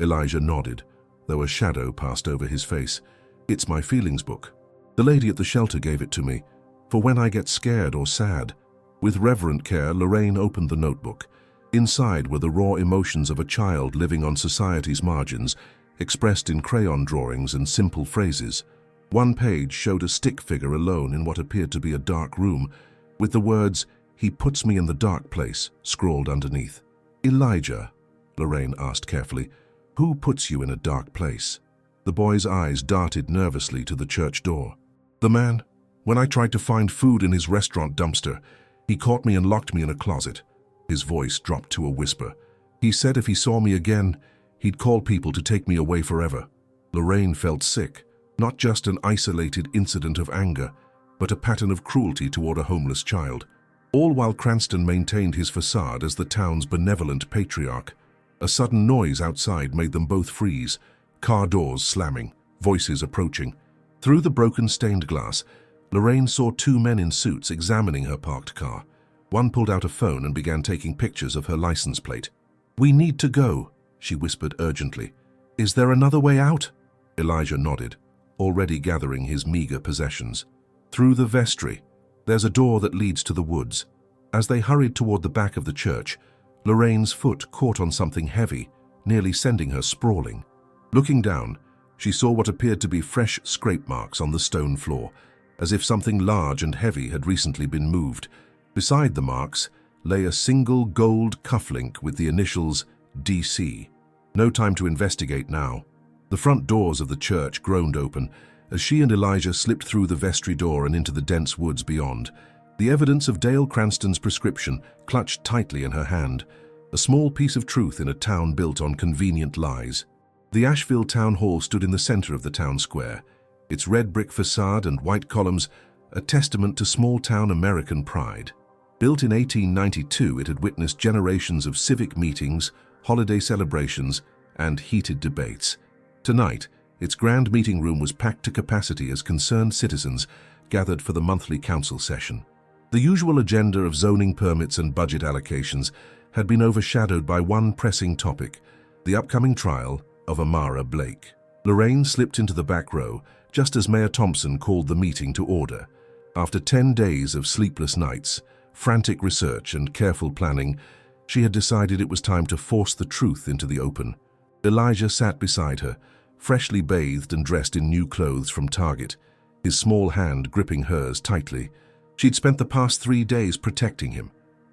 Speaker 1: Elijah nodded, though a shadow passed over his face. "It's my feelings book. The lady at the shelter gave it to me, for when I get scared or sad." With reverent care, Lorraine opened the notebook. Inside were the raw emotions of a child living on society's margins, expressed in crayon drawings and simple phrases. One page showed a stick figure alone in what appeared to be a dark room, with the words, "He puts me in the dark place," scrawled underneath. "Elijah," Lorraine asked carefully, "who puts you in a dark place?" The boy's eyes darted nervously to the church door. "The man. When I tried to find food in his restaurant dumpster, he caught me and locked me in a closet." His voice dropped to a whisper. "He said if he saw me again, he'd call people to take me away forever." Lorraine felt sick, not just an isolated incident of anger, but a pattern of cruelty toward a homeless child. All while Cranston maintained his facade as the town's benevolent patriarch. A sudden noise outside made them both freeze. Car doors slamming, voices approaching. Through the broken stained glass, Lorraine saw two men in suits examining her parked car. One pulled out a phone and began taking pictures of her license plate. "We need to go," she whispered urgently. "Is there another way out?" Elijah nodded, already gathering his meager possessions. "Through the vestry. There's a door that leads to the woods." As they hurried toward the back of the church, Lorraine's foot caught on something heavy, nearly sending her sprawling. Looking down, she saw what appeared to be fresh scrape marks on the stone floor, as if something large and heavy had recently been moved. Beside the marks lay a single gold cufflink with the initials DC. No time to investigate now. The front doors of the church groaned open as she and Elijah slipped through the vestry door and into the dense woods beyond. The evidence of Dale Cranston's prescription clutched tightly in her hand, a small piece of truth in a town built on convenient lies. The Asheville Town Hall stood in the center of the town square, its red brick facade and white columns a testament to small-town American pride. Built in 1892, it had witnessed generations of civic meetings, holiday celebrations, and heated debates. Tonight, its grand meeting room was packed to capacity as concerned citizens gathered for the monthly council session. The usual agenda of zoning permits and budget allocations had been overshadowed by one pressing topic, the upcoming trial of Amara Blake. Lorraine slipped into the back row just as Mayor Thompson called the meeting to order. After 10 days of sleepless nights, frantic research, and careful planning, she had decided it was time to force the truth into the open. Elijah sat beside her, freshly bathed and dressed in new clothes from Target, his small hand gripping hers tightly. She'd spent the past 3 days protecting him,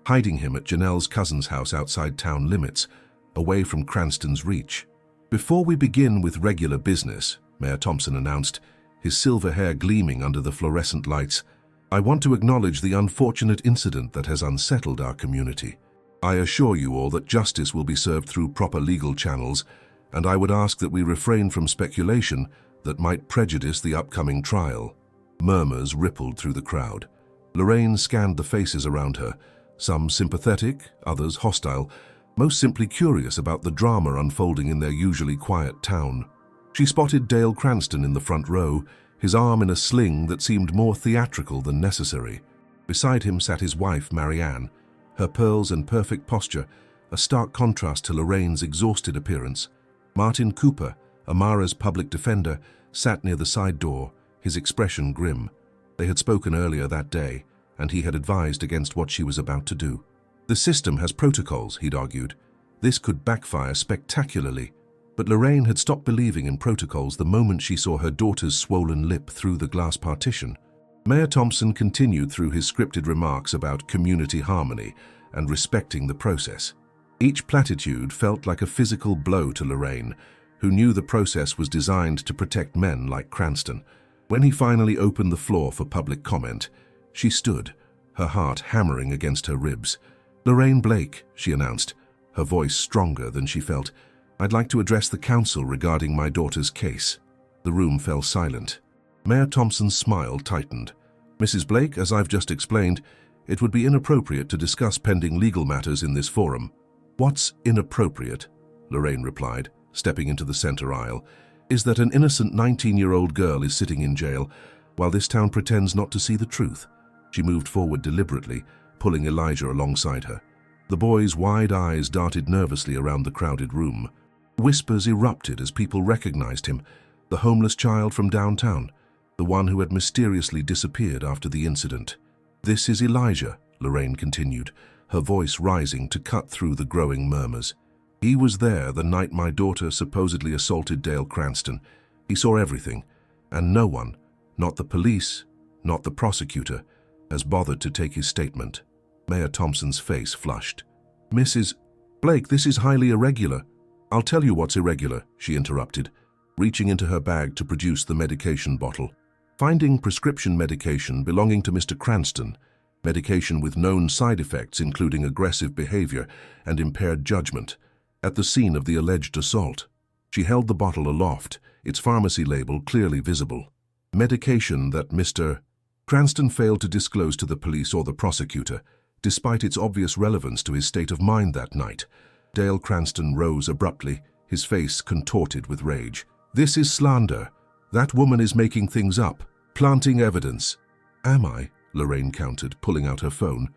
Speaker 1: hiding him at Janelle's cousin's house outside town limits, away from Cranston's reach. "Before we begin with regular business," Mayor Thompson announced, his silver hair gleaming under the fluorescent lights, "I want to acknowledge the unfortunate incident that has unsettled our community. I assure you all that justice will be served through proper legal channels, and I would ask that we refrain from speculation that might prejudice the upcoming trial." Murmurs rippled through the crowd. Lorraine scanned the faces around her, some sympathetic, others hostile, most simply curious about the drama unfolding in their usually quiet town. She spotted Dale Cranston in the front row, his arm in a sling that seemed more theatrical than necessary. Beside him sat his wife, Marianne, her pearls and perfect posture, a stark contrast to Lorraine's exhausted appearance. Martin Cooper, Amara's public defender, sat near the side door, his expression grim. They had spoken earlier that day, and he had advised against what she was about to do. "The system has protocols," he'd argued. "This could backfire spectacularly." But Lorraine had stopped believing in protocols the moment she saw her daughter's swollen lip through the glass partition. Mayor Thompson continued through his scripted remarks about community harmony and respecting the process. Each platitude felt like a physical blow to Lorraine, who knew the process was designed to protect men like Cranston. When he finally opened the floor for public comment, she stood, her heart hammering against her ribs. "Lorraine Blake," she announced, her voice stronger than she felt, "I'd like to address the council regarding my daughter's case." The room fell silent. Mayor Thompson's smile tightened. "Mrs. Blake, as I've just explained, it would be inappropriate to discuss pending legal matters in this forum." "What's inappropriate?" Lorraine replied, stepping into the center aisle, "is that an innocent 19-year-old girl is sitting in jail while this town pretends not to see the truth." She moved forward deliberately, pulling Elijah alongside her. The boy's wide eyes darted nervously around the crowded room. Whispers erupted as people recognized him, the homeless child from downtown, the one who had mysteriously disappeared after the incident. "This is Elijah," Lorraine continued, her voice rising to cut through the growing murmurs. "He was there the night my daughter supposedly assaulted Dale Cranston. He saw everything, and no one, not the police, not the prosecutor, has bothered to take his statement." Mayor Thompson's face flushed. "Mrs. Blake, this is highly irregular." "I'll tell you what's irregular," she interrupted, reaching into her bag to produce the medication bottle. "Finding prescription medication belonging to Mr. Cranston, medication with known side effects including aggressive behavior and impaired judgment, at the scene of the alleged assault." She held the bottle aloft, its pharmacy label clearly visible. "Medication that Mr. Cranston failed to disclose to the police or the prosecutor, despite its obvious relevance to his state of mind that night. Dale Cranston rose abruptly, his face contorted with rage. "This is slander. That woman is making things up, planting evidence." "Am I?" Lorraine countered, pulling out her phone.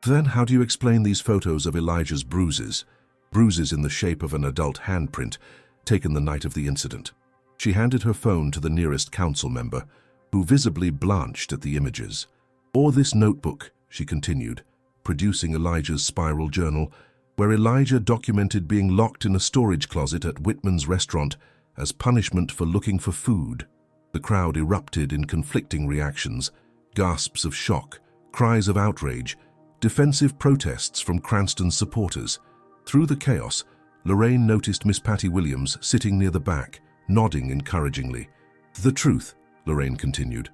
Speaker 1: "Then how do you explain these photos of Elijah's bruises? Bruises in the shape of an adult handprint, taken the night of the incident." She handed her phone to the nearest council member, who visibly blanched at the images. "Or this notebook," she continued, producing Elijah's spiral journal, where Elijah documented being locked in a storage closet at Whitman's restaurant as punishment for looking for food. The crowd erupted in conflicting reactions, gasps of shock, cries of outrage, defensive protests from Cranston's supporters. Through the chaos, Lorraine noticed Miss Patty Williams sitting near the back, nodding encouragingly. "The truth," Lorraine continued,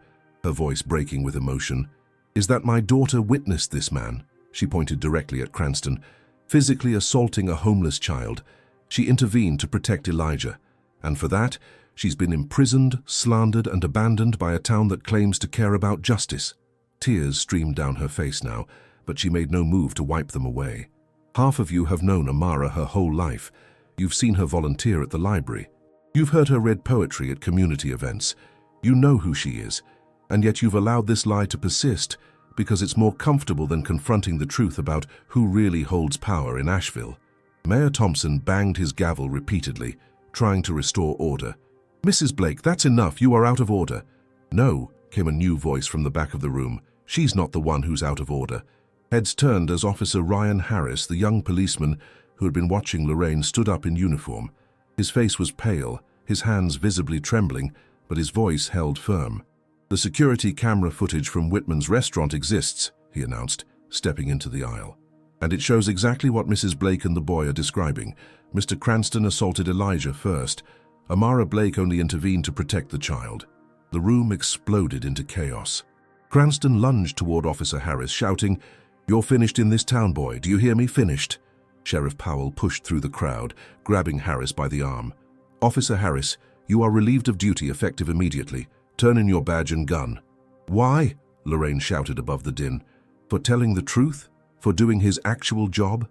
Speaker 1: her voice breaking with emotion, "is that my daughter witnessed this man," she pointed directly at Cranston, "physically assaulting a homeless child. She intervened to protect Elijah, and for that, she's been imprisoned, slandered, and abandoned by a town that claims to care about justice." Tears streamed down her face now, but she made no move to wipe them away. "Half of you have known Amara her whole life. You've seen her volunteer at the library. You've heard her read poetry at community events. You know who she is, and yet you've allowed this lie to persist because it's more comfortable than confronting the truth about who really holds power in Asheville." Mayor Thompson banged his gavel repeatedly, trying to restore order. "Mrs. Blake, that's enough. You are out of order." "No," came a new voice from the back of the room. "She's not the one who's out of order." Heads turned as Officer Ryan Harris, the young policeman who had been watching Lorraine, stood up in uniform. His face was pale, his hands visibly trembling, but his voice held firm. "The security camera footage from Whitman's restaurant exists," he announced, stepping into the aisle. "And it shows exactly what Mrs. Blake and the boy are describing. Mr. Cranston assaulted Elijah first. Amara Blake only intervened to protect the child." The room exploded into chaos. Cranston lunged toward Officer Harris, shouting, "You're finished in this town, boy. Do you hear me? Finished." Sheriff Powell pushed through the crowd, grabbing Harris by the arm. "Officer Harris, you are relieved of duty effective immediately. Turn in your badge and gun." "Why?" Lorraine shouted above the din. "For telling the truth? For doing his actual job?"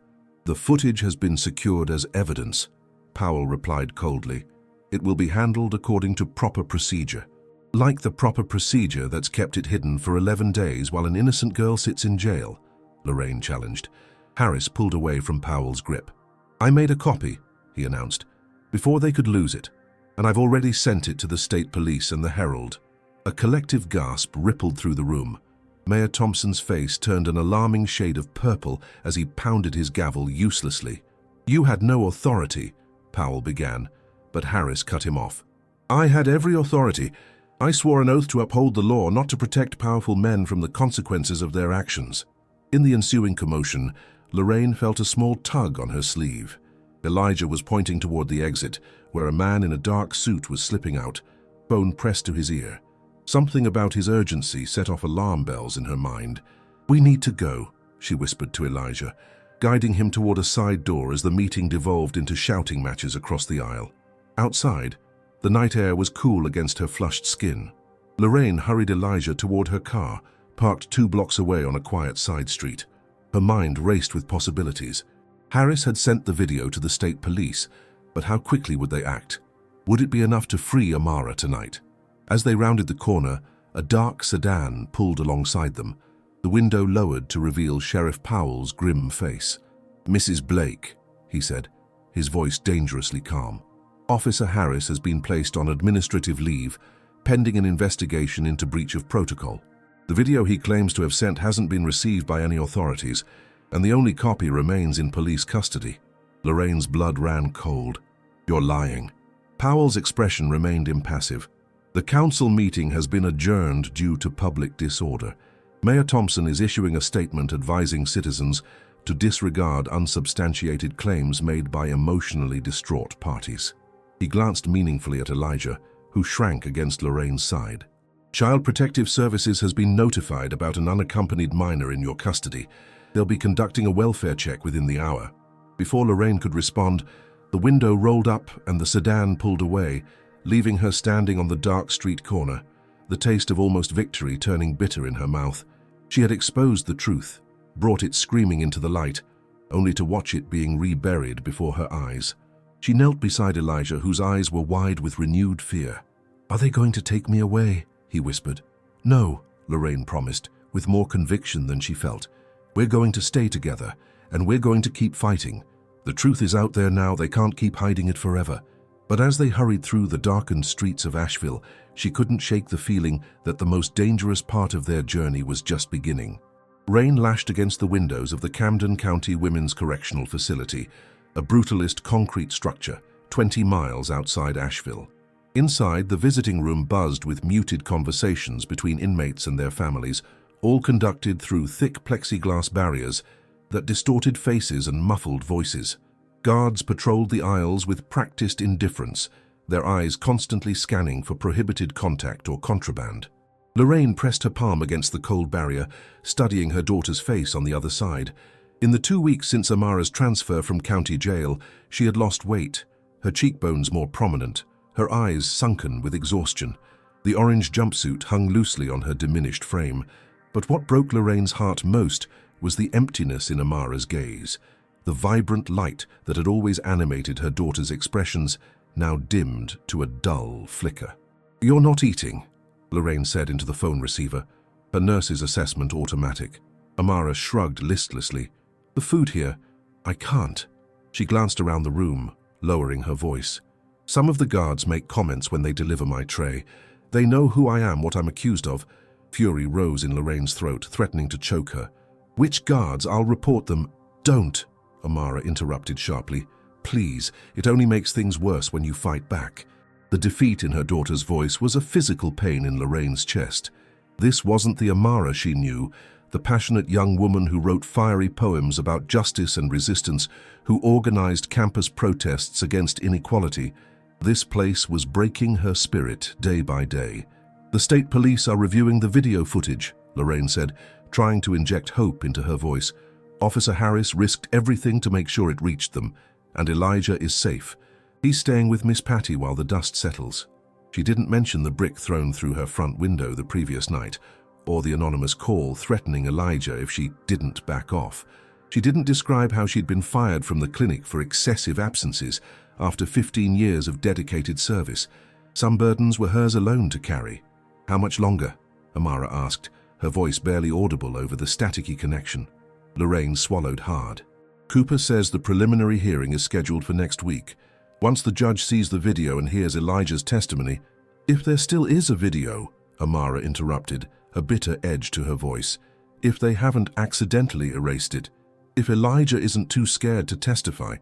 Speaker 1: "The footage has been secured as evidence," Powell replied coldly. "It will be handled according to proper procedure." "Like the proper procedure that's kept it hidden for 11 days while an innocent girl sits in jail?" Lorraine challenged. Harris pulled away from Powell's grip. "I made a copy," he announced, "before they could lose it, and I've already sent it to the state police and the Herald." A collective gasp rippled through the room. Mayor Thompson's face turned an alarming shade of purple as he pounded his gavel uselessly. "You had no authority," Powell began, but Harris cut him off. "I had every authority. I swore an oath to uphold the law, not to protect powerful men from the consequences of their actions." In the ensuing commotion, Lorraine felt a small tug on her sleeve. Elijah was pointing toward the exit, where a man in a dark suit was slipping out, phone pressed to his ear. Something about his urgency set off alarm bells in her mind. "We need to go," she whispered to Elijah, guiding him toward a side door as the meeting devolved into shouting matches across the aisle. Outside, the night air was cool against her flushed skin. Lorraine hurried Elijah toward her car, parked 2 blocks away on a quiet side street. Her mind raced with possibilities. Harris had sent the video to the state police, but how quickly would they act? Would it be enough to free Amara tonight? As they rounded the corner, a dark sedan pulled alongside them, the window lowered to reveal Sheriff Powell's grim face. "Mrs. Blake," he said, his voice dangerously calm. "Officer Harris has been placed on administrative leave, pending an investigation into breach of protocol. The video he claims to have sent hasn't been received by any authorities, and the only copy remains in police custody." Lorraine's blood ran cold. "You're lying." Powell's expression remained impassive. "The council meeting has been adjourned due to public disorder. Mayor Thompson is issuing a statement advising citizens to disregard unsubstantiated claims made by emotionally distraught parties." He glanced meaningfully at Elijah, who shrank against Lorraine's side. "Child Protective Services has been notified about an unaccompanied minor in your custody. They'll be conducting a welfare check within the hour." Before Lorraine could respond, the window rolled up and the sedan pulled away, leaving her standing on the dark street corner, the taste of almost victory turning bitter in her mouth. She had exposed the truth, brought it screaming into the light. only to watch it being reburied before her eyes. She knelt beside Elijah, whose eyes were wide with renewed fear. "Are they going to take me away?" he whispered. "No," Lorraine promised, with more conviction than she felt. "We're going to stay together, and we're going to keep fighting. The truth is out there now, they can't keep hiding it forever." But as they hurried through the darkened streets of Asheville, she couldn't shake the feeling that the most dangerous part of their journey was just beginning. Rain lashed against the windows of the Camden County Women's Correctional Facility, a brutalist concrete structure 20 miles outside Asheville. Inside, the visiting room buzzed with muted conversations between inmates and their families, all conducted through thick plexiglass barriers that distorted faces and muffled voices. Guards patrolled the aisles with practiced indifference, their eyes constantly scanning for prohibited contact or contraband. Lorraine pressed her palm against the cold barrier, studying her daughter's face on the other side. In the 2 weeks since Amara's transfer from county jail, she had lost weight, her cheekbones more prominent, her eyes sunken with exhaustion. The orange jumpsuit hung loosely on her diminished frame. But what broke Lorraine's heart most was the emptiness in Amara's gaze. The vibrant light that had always animated her daughter's expressions now dimmed to a dull flicker. "You're not eating," Lorraine said into the phone receiver, her nurse's assessment automatic. Amara shrugged listlessly. "The food here, I can't." She glanced around the room, lowering her voice. "Some of the guards make comments when they deliver my tray. They know who I am, what I'm accused of." Fury rose in Lorraine's throat, threatening to choke her. "Which guards? I'll report them." "Don't," Amara interrupted sharply. "Please, it only makes things worse when you fight back." The defeat in her daughter's voice was a physical pain in Lorraine's chest. This wasn't the Amara she knew, the passionate young woman who wrote fiery poems about justice and resistance, who organized campus protests against inequality. This place was breaking her spirit day by day. "The state police are reviewing the video footage," Lorraine said, trying to inject hope into her voice. "Officer Harris risked everything to make sure it reached them, and Elijah is safe. He's staying with Miss Patty while the dust settles." She didn't mention the brick thrown through her front window the previous night, or the anonymous call threatening Elijah if she didn't back off. She didn't describe how she'd been fired from the clinic for excessive absences after 15 years of dedicated service. Some burdens were hers alone to carry. "How much longer?" Amara asked, her voice barely audible over the staticky connection. Lorraine swallowed hard. "Cooper says the preliminary hearing is scheduled for next week. Once the judge sees the video and hears Elijah's testimony—" "If there still is a video," Amara interrupted, a bitter edge to her voice. "If they haven't accidentally erased it. If Elijah isn't too scared to testify."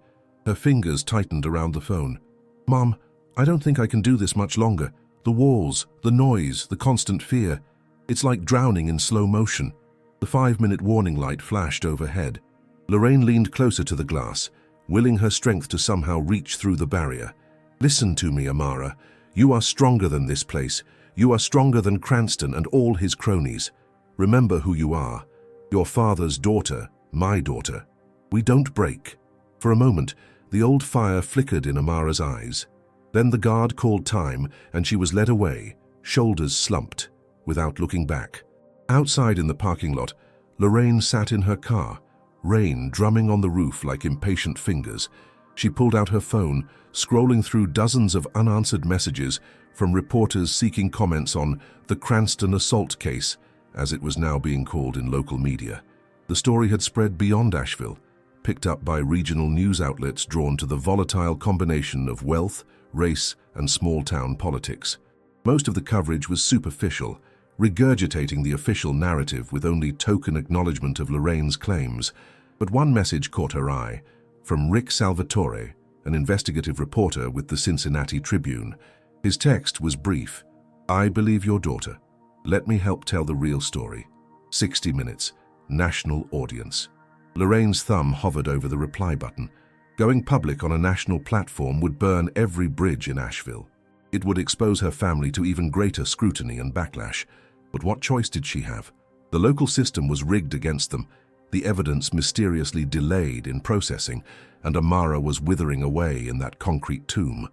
Speaker 1: Her fingers tightened around the phone. "Mom, I don't think I can do this much longer. The walls, the noise, the constant fear. It's like drowning in slow motion." The 5-minute warning light flashed overhead. Lorraine leaned closer to the glass, willing her strength to somehow reach through the barrier. "Listen to me, Amara. You are stronger than this place. You are stronger than Cranston and all his cronies. Remember who you are. Your father's daughter, my daughter. We don't break." For a moment, the old fire flickered in Amara's eyes. Then the guard called time, and she was led away, shoulders slumped, without looking back. Outside in the parking lot, Lorraine sat in her car, rain drumming on the roof like impatient fingers. She pulled out her phone, scrolling through dozens of unanswered messages from reporters seeking comments on the Cranston assault case, as it was now being called in local media. The story had spread beyond Asheville, picked up by regional news outlets drawn to the volatile combination of wealth, race, and small-town politics. Most of the coverage was superficial, regurgitating the official narrative with only token acknowledgement of Lorraine's claims. But one message caught her eye, from Rick Salvatore, an investigative reporter with the Cincinnati Tribune. His text was brief. "I believe your daughter. Let me help tell the real story." 60 minutes. National audience. Lorraine's thumb hovered over the reply button. Going public on a national platform would burn every bridge in Asheville. It would expose her family to even greater scrutiny and backlash. But what choice did she have? The local system was rigged against them, the evidence mysteriously delayed in processing, and Amara was withering away in that concrete tomb.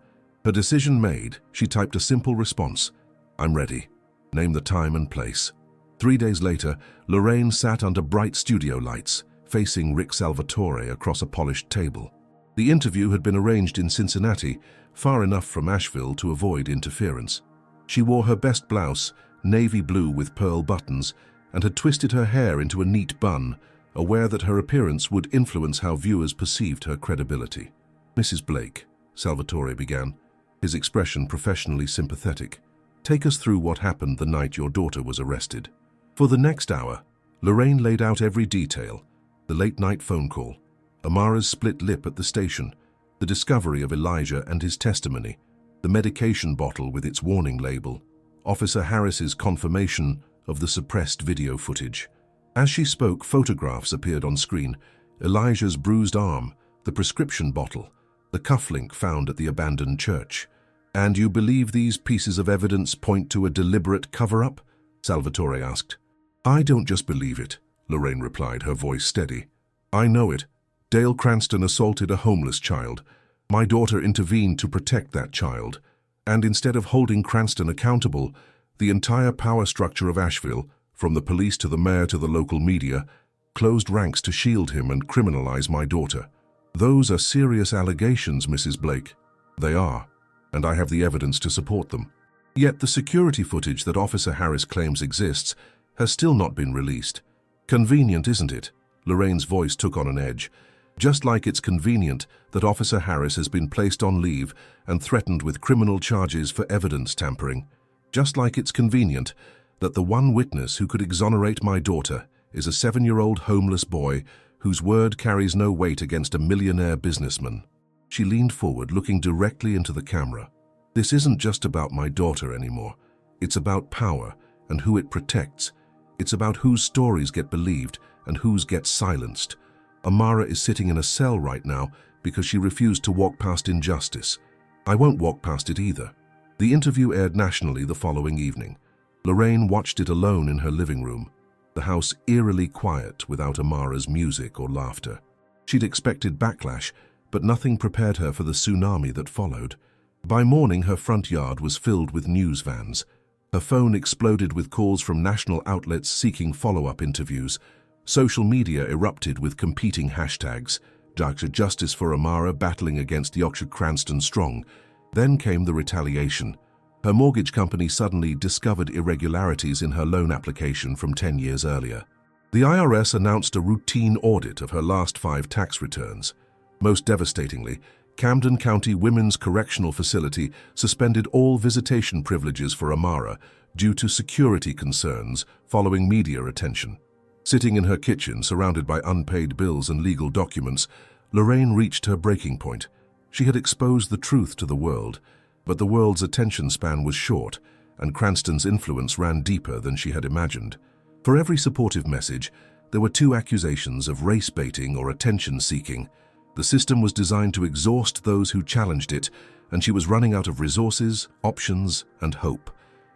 Speaker 1: Her decision made, she typed a simple response. "I'm ready. Name the time and place." 3 days later, Lorraine sat under bright studio lights, facing Rick Salvatore across a polished table. The interview had been arranged in Cincinnati, far enough from Asheville to avoid interference. She wore her best blouse, navy blue with pearl buttons, and had twisted her hair into a neat bun, aware that her appearance would influence how viewers perceived her credibility. "Mrs. Blake," Salvatore began, his expression professionally sympathetic, "take us through what happened the night your daughter was arrested." For the next hour, Lorraine laid out every detail: the late-night phone call, Amara's split lip at the station, the discovery of Elijah and his testimony, the medication bottle with its warning label, Officer Harris's confirmation of the suppressed video footage. As she spoke, photographs appeared on screen: Elijah's bruised arm, the prescription bottle, the cufflink found at the abandoned church. "And you believe these pieces of evidence point to a deliberate cover-up?" Salvatore asked. "I don't just believe it," Lorraine replied, her voice steady. "I know it. Dale Cranston assaulted a homeless child. My daughter intervened to protect that child. And instead of holding Cranston accountable, the entire power structure of Asheville, from the police to the mayor to the local media, closed ranks to shield him and criminalize my daughter. Those are serious allegations, Mrs. Blake." "They are, and I have the evidence to support them." Yet the security footage that Officer Harris claims exists has still not been released. Convenient, isn't it? Lorraine's voice took on an edge. Just like it's convenient that Officer Harris has been placed on leave and threatened with criminal charges for evidence tampering. Just like it's convenient that the one witness who could exonerate my daughter is a 7-year-old homeless boy whose word carries no weight against a millionaire businessman. She leaned forward, looking directly into the camera. "This isn't just about my daughter anymore. It's about power and who it protects. It's about whose stories get believed and whose get silenced. Amara is sitting in a cell right now because she refused to walk past injustice. I won't walk past it either." The interview aired nationally the following evening. Lorraine watched it alone in her living room, the house eerily quiet without Amara's music or laughter. She'd expected backlash, but nothing prepared her for the tsunami that followed. By morning, her front yard was filled with news vans. Her phone exploded with calls from national outlets seeking follow-up interviews. Social media erupted with competing hashtags: Justice for Amara, battling against Yorkshire Cranston strong. Then came the retaliation. Her mortgage company suddenly discovered irregularities in her loan application from 10 years earlier. The IRS announced a routine audit of her last 5 tax returns. Most devastatingly, Camden County Women's Correctional Facility suspended all visitation privileges for Amara due to security concerns following media attention. Sitting in her kitchen, surrounded by unpaid bills and legal documents, Lorraine reached her breaking point. She had exposed the truth to the world, but the world's attention span was short, and Cranston's influence ran deeper than she had imagined. For every supportive message, there were 2 accusations of race-baiting or attention-seeking. The system was designed to exhaust those who challenged it, and she was running out of resources, options, and hope.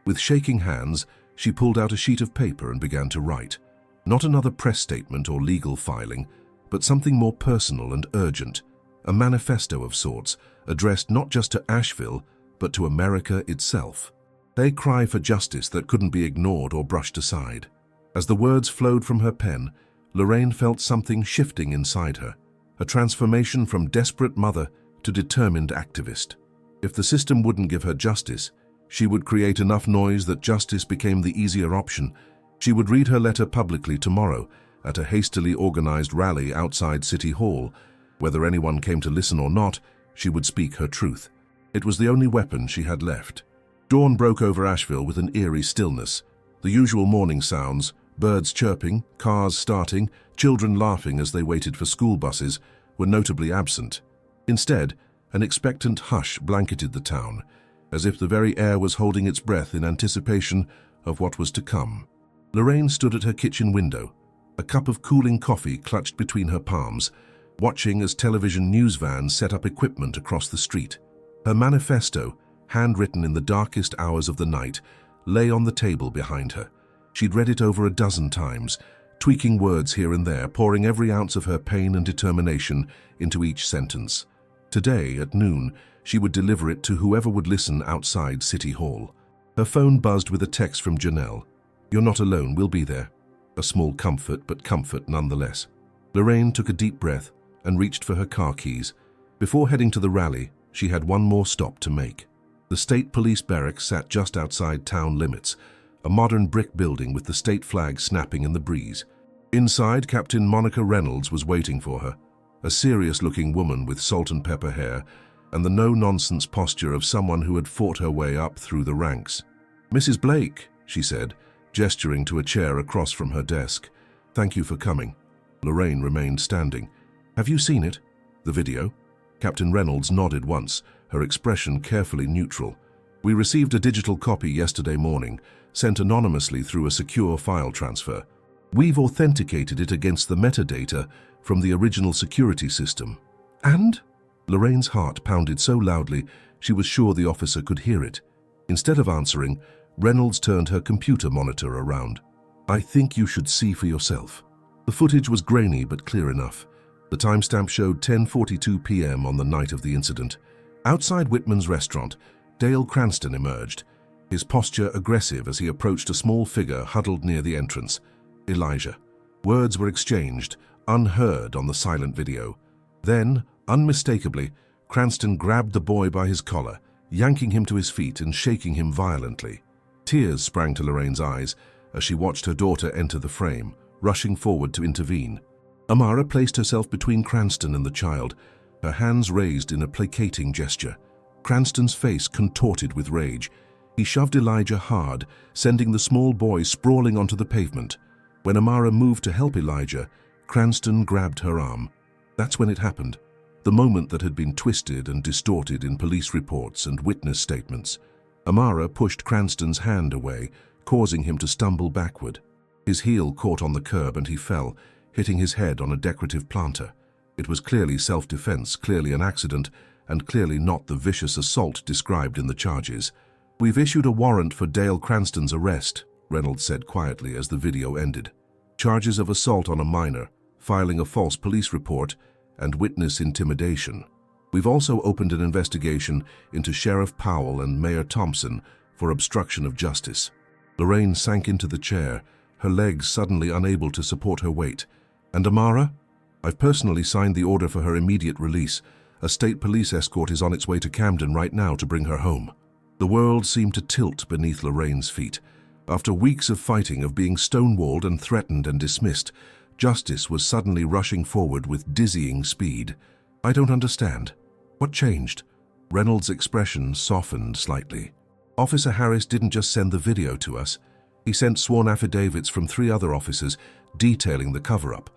Speaker 1: With shaking hands, she pulled out a sheet of paper and began to write. Not another press statement or legal filing, but something more personal and urgent, a manifesto of sorts, addressed not just to Asheville, but to America itself. A cry for justice that couldn't be ignored or brushed aside. As the words flowed from her pen, Lorraine felt something shifting inside her, a transformation from desperate mother to determined activist. If the system wouldn't give her justice, she would create enough noise that justice became the easier option. She would read her letter publicly tomorrow at a hastily organized rally outside City Hall. Whether anyone came to listen or not, she would speak her truth. It was the only weapon she had left. Dawn broke over Asheville with an eerie stillness. The usual morning sounds, birds chirping, cars starting, children laughing as they waited for school buses, were notably absent. Instead, an expectant hush blanketed the town, as if the very air was holding its breath in anticipation of what was to come. Lorraine stood at her kitchen window, a cup of cooling coffee clutched between her palms, watching as television news vans set up equipment across the street. Her manifesto, handwritten in the darkest hours of the night, lay on the table behind her. She'd read it over a dozen times, tweaking words here and there, pouring every ounce of her pain and determination into each sentence. Today, at noon, she would deliver it to whoever would listen outside City Hall. Her phone buzzed with a text from Janelle. "You're not alone, we'll be there." A small comfort, but comfort nonetheless. Lorraine took a deep breath and reached for her car keys. Before heading to the rally, she had one more stop to make. The state police barracks sat just outside town limits, a modern brick building with the state flag snapping in the breeze. Inside, Captain Monica Reynolds was waiting for her, a serious-looking woman with salt and pepper hair and the no-nonsense posture of someone who had fought her way up through the ranks. "Mrs. Blake," she said, gesturing to a chair across from her desk. "Thank you for coming." Lorraine remained standing. "Have you seen it? The video?" Captain Reynolds nodded once, her expression carefully neutral. "We received a digital copy yesterday morning, sent anonymously through a secure file transfer. We've authenticated it against the metadata from the original security system." "And?" Lorraine's heart pounded so loudly she was sure the officer could hear it. Instead of answering, Reynolds turned her computer monitor around. "I think you should see for yourself." The footage was grainy but clear enough. The timestamp showed 10:42 p.m. on the night of the incident. Outside Whitman's restaurant, Dale Cranston emerged, his posture aggressive as he approached a small figure huddled near the entrance. Elijah. Words were exchanged, unheard on the silent video. Then, unmistakably, Cranston grabbed the boy by his collar, yanking him to his feet and shaking him violently. Tears sprang to Lorraine's eyes as she watched her daughter enter the frame, rushing forward to intervene. Amara placed herself between Cranston and the child, her hands raised in a placating gesture. Cranston's face contorted with rage. He shoved Elijah hard, sending the small boy sprawling onto the pavement. When Amara moved to help Elijah, Cranston grabbed her arm. That's when it happened. The moment that had been twisted and distorted in police reports and witness statements. Amara pushed Cranston's hand away, causing him to stumble backward. His heel caught on the curb and he fell, hitting his head on a decorative planter. It was clearly self-defense, clearly an accident, and clearly not the vicious assault described in the charges. "We've issued a warrant for Dale Cranston's arrest," Reynolds said quietly as the video ended. "Charges of assault on a minor, filing a false police report, and witness intimidation. We've also opened an investigation into Sheriff Powell and Mayor Thompson for obstruction of justice." Lorraine sank into the chair, her legs suddenly unable to support her weight. "And Amara?" "I've personally signed the order for her immediate release. A state police escort is on its way to Camden right now to bring her home." The world seemed to tilt beneath Lorraine's feet. After weeks of fighting, of being stonewalled and threatened and dismissed, justice was suddenly rushing forward with dizzying speed. "I don't understand. What changed?" Reynolds' expression softened slightly. "Officer Harris didn't just send the video to us. He sent sworn affidavits from 3 other officers detailing the cover-up,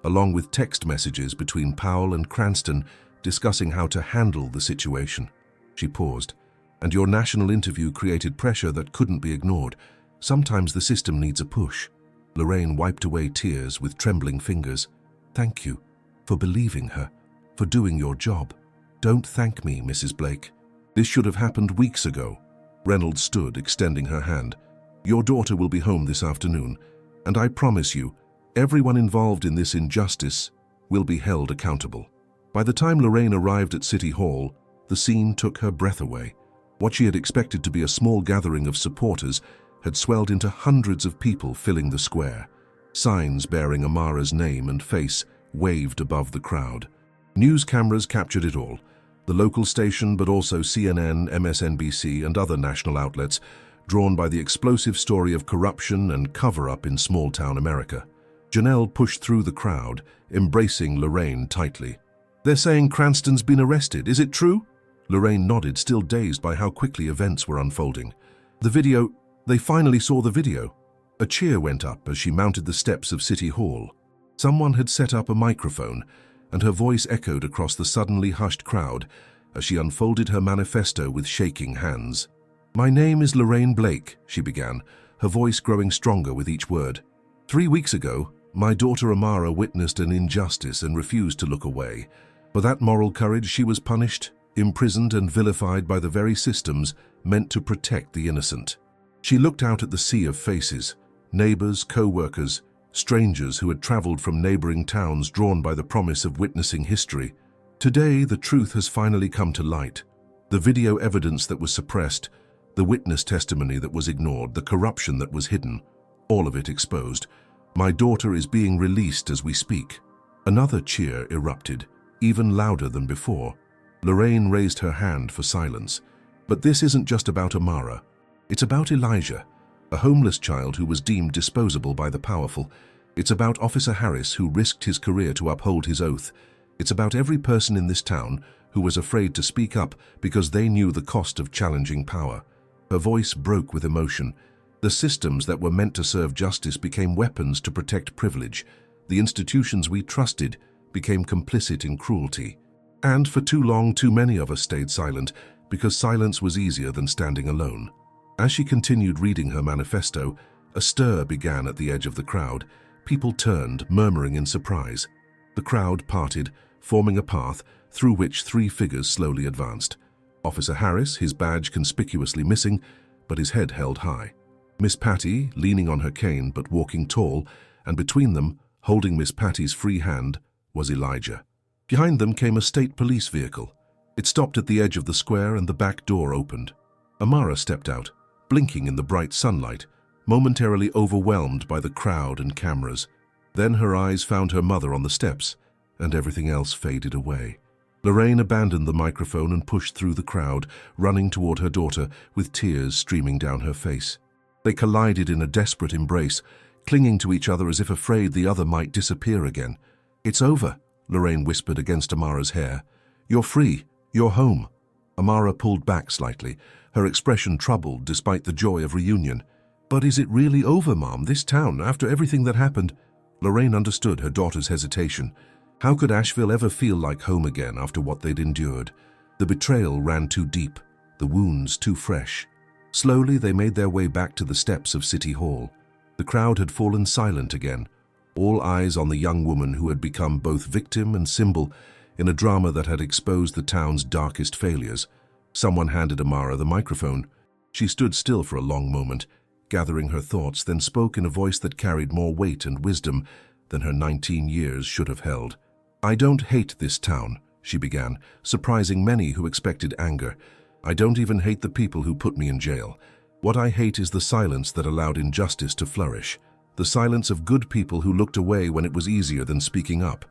Speaker 1: along with text messages between Powell and Cranston discussing how to handle the situation." She paused. "And your national interview created pressure that couldn't be ignored. Sometimes the system needs a push." Lorraine wiped away tears with trembling fingers. "Thank you for believing her, for doing your job." "Don't thank me, Mrs. Blake. This should have happened weeks ago." Reynolds stood, extending her hand. "Your daughter will be home this afternoon, and I promise you, everyone involved in this injustice will be held accountable." By the time Lorraine arrived at City Hall, the scene took her breath away. What she had expected to be a small gathering of supporters had swelled into hundreds of people filling the square. Signs bearing Amara's name and face waved above the crowd. News cameras captured it all. The local station, but also CNN, MSNBC, and other national outlets, drawn by the explosive story of corruption and cover-up in small-town America. Janelle pushed through the crowd, embracing Lorraine tightly. "They're saying Cranston's been arrested. Is it true?" Lorraine nodded, still dazed by how quickly events were unfolding. "The video... They finally saw the video." A cheer went up as she mounted the steps of City Hall. Someone had set up a microphone, and her voice echoed across the suddenly hushed crowd as she unfolded her manifesto with shaking hands. "My name is Lorraine Blake," she began, her voice growing stronger with each word. "3 weeks ago, my daughter Amara witnessed an injustice and refused to look away. For that moral courage, she was punished, imprisoned, and vilified by the very systems meant to protect the innocent." She looked out at the sea of faces, neighbors, co-workers, strangers who had traveled from neighboring towns drawn by the promise of witnessing history. Today, the truth has finally come to light. The video evidence that was suppressed, the witness testimony that was ignored, the corruption that was hidden, all of it exposed. My daughter is being released as we speak. Another cheer erupted, even louder than before. Lorraine raised her hand for silence. But this isn't just about Amara. It's about Elijah, a homeless child who was deemed disposable by the powerful. It's about Officer Harris, who risked his career to uphold his oath. It's about every person in this town who was afraid to speak up because they knew the cost of challenging power. Her voice broke with emotion. The systems that were meant to serve justice became weapons to protect privilege. The institutions we trusted became complicit in cruelty. And for too long, too many of us stayed silent, because silence was easier than standing alone. As she continued reading her manifesto, a stir began at the edge of the crowd. People turned, murmuring in surprise. The crowd parted, forming a path through which three figures slowly advanced. Officer Harris, his badge conspicuously missing, but his head held high. Miss Patty, leaning on her cane but walking tall, and between them, holding Miss Patty's free hand, was Elijah. Behind them came a state police vehicle. It stopped at the edge of the square and the back door opened. Amara stepped out, blinking in the bright sunlight, momentarily overwhelmed by the crowd and cameras. Then her eyes found her mother on the steps, and everything else faded away. Lorraine abandoned the microphone and pushed through the crowd, running toward her daughter with tears streaming down her face. They collided in a desperate embrace, clinging to each other as if afraid the other might disappear again. "It's over," Lorraine whispered against Amara's hair. "You're free. You're home." Amara pulled back slightly, her expression troubled despite the joy of reunion. "But is it really over, Mom, this town, after everything that happened?" Lorraine understood her daughter's hesitation. How could Asheville ever feel like home again after what they'd endured? The betrayal ran too deep, the wounds too fresh. Slowly, they made their way back to the steps of City Hall. The crowd had fallen silent again, all eyes on the young woman who had become both victim and symbol in a drama that had exposed the town's darkest failures. Someone handed Amara the microphone. She stood still for a long moment, gathering her thoughts, then spoke in a voice that carried more weight and wisdom than her 19 years should have held. "I don't hate this town," she began, surprising many who expected anger. "I don't even hate the people who put me in jail. What I hate is the silence that allowed injustice to flourish. The silence of good people who looked away when it was easier than speaking up."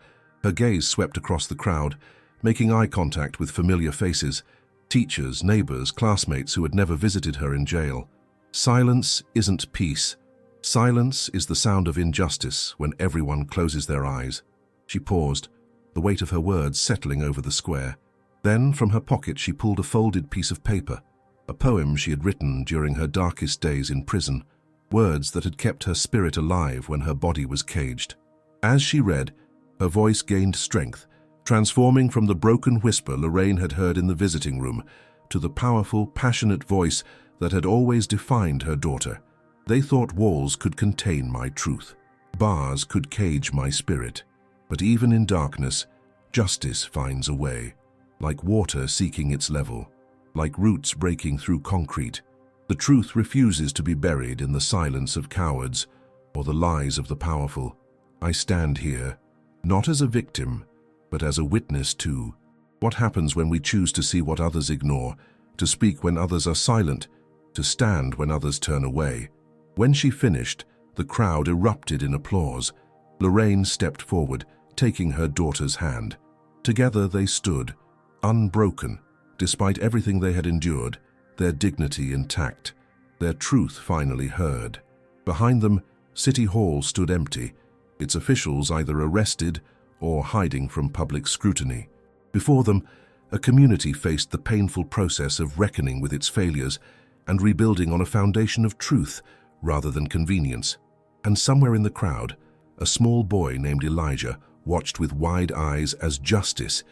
Speaker 1: Her gaze swept across the crowd, making eye contact with familiar faces, teachers, neighbors, classmates who had never visited her in jail. Silence isn't peace. Silence is the sound of injustice when everyone closes their eyes. She paused, the weight of her words settling over the square. Then, from her pocket, she pulled a folded piece of paper, a poem she had written during her darkest days in prison, words that had kept her spirit alive when her body was caged. As she read, her voice gained strength, transforming from the broken whisper Lorraine had heard in the visiting room to the powerful, passionate voice that had always defined her daughter. "They thought walls could contain my truth. Bars could cage my spirit. But even in darkness, justice finds a way. Like water seeking its level, like roots breaking through concrete, the truth refuses to be buried in the silence of cowards or the lies of the powerful. I stand here, not as a victim, but as a witness to what happens when we choose to see what others ignore, to speak when others are silent, to stand when others turn away." When she finished, the crowd erupted in applause. Lorraine stepped forward, taking her daughter's hand. Together they stood, unbroken, despite everything they had endured, their dignity intact, their truth finally heard. Behind them, City Hall stood empty, its officials either arrested or hiding from public scrutiny. Before them, a community faced the painful process of reckoning with its failures and rebuilding on a foundation of truth rather than convenience. And somewhere in the crowd, a small boy named Elijah watched with wide eyes as justice,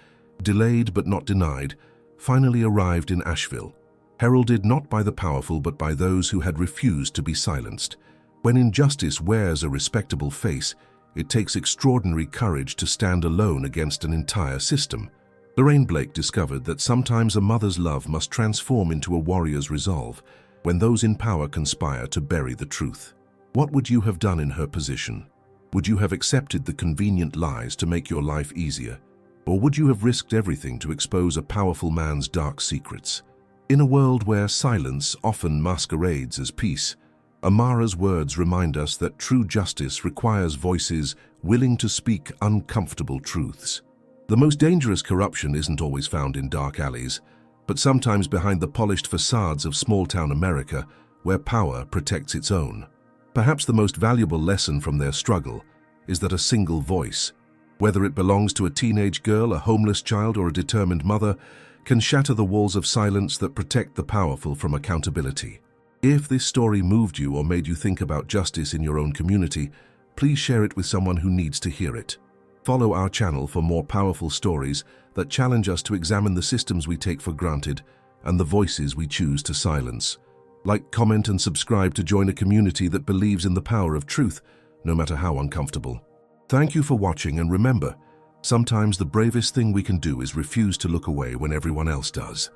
Speaker 1: delayed but not denied, finally arrived in Asheville, heralded not by the powerful but by those who had refused to be silenced. When injustice wears a respectable face, it takes extraordinary courage to stand alone against an entire system. Lorraine Blake discovered that sometimes a mother's love must transform into a warrior's resolve when those in power conspire to bury the truth. What would you have done in her position? Would you have accepted the convenient lies to make your life easier? Or would you have risked everything to expose a powerful man's dark secrets? In a world where silence often masquerades as peace, Amara's words remind us that true justice requires voices willing to speak uncomfortable truths. The most dangerous corruption isn't always found in dark alleys, but sometimes behind the polished facades of small-town America, where power protects its own. Perhaps the most valuable lesson from their struggle is that a single voice, whether it belongs to a teenage girl, a homeless child, or a determined mother, can shatter the walls of silence that protect the powerful from accountability. If this story moved you or made you think about justice in your own community, please share it with someone who needs to hear it. Follow our channel for more powerful stories that challenge us to examine the systems we take for granted and the voices we choose to silence. Like, comment, and subscribe to join a community that believes in the power of truth, no matter how uncomfortable. Thank you for watching, and remember, sometimes the bravest thing we can do is refuse to look away when everyone else does.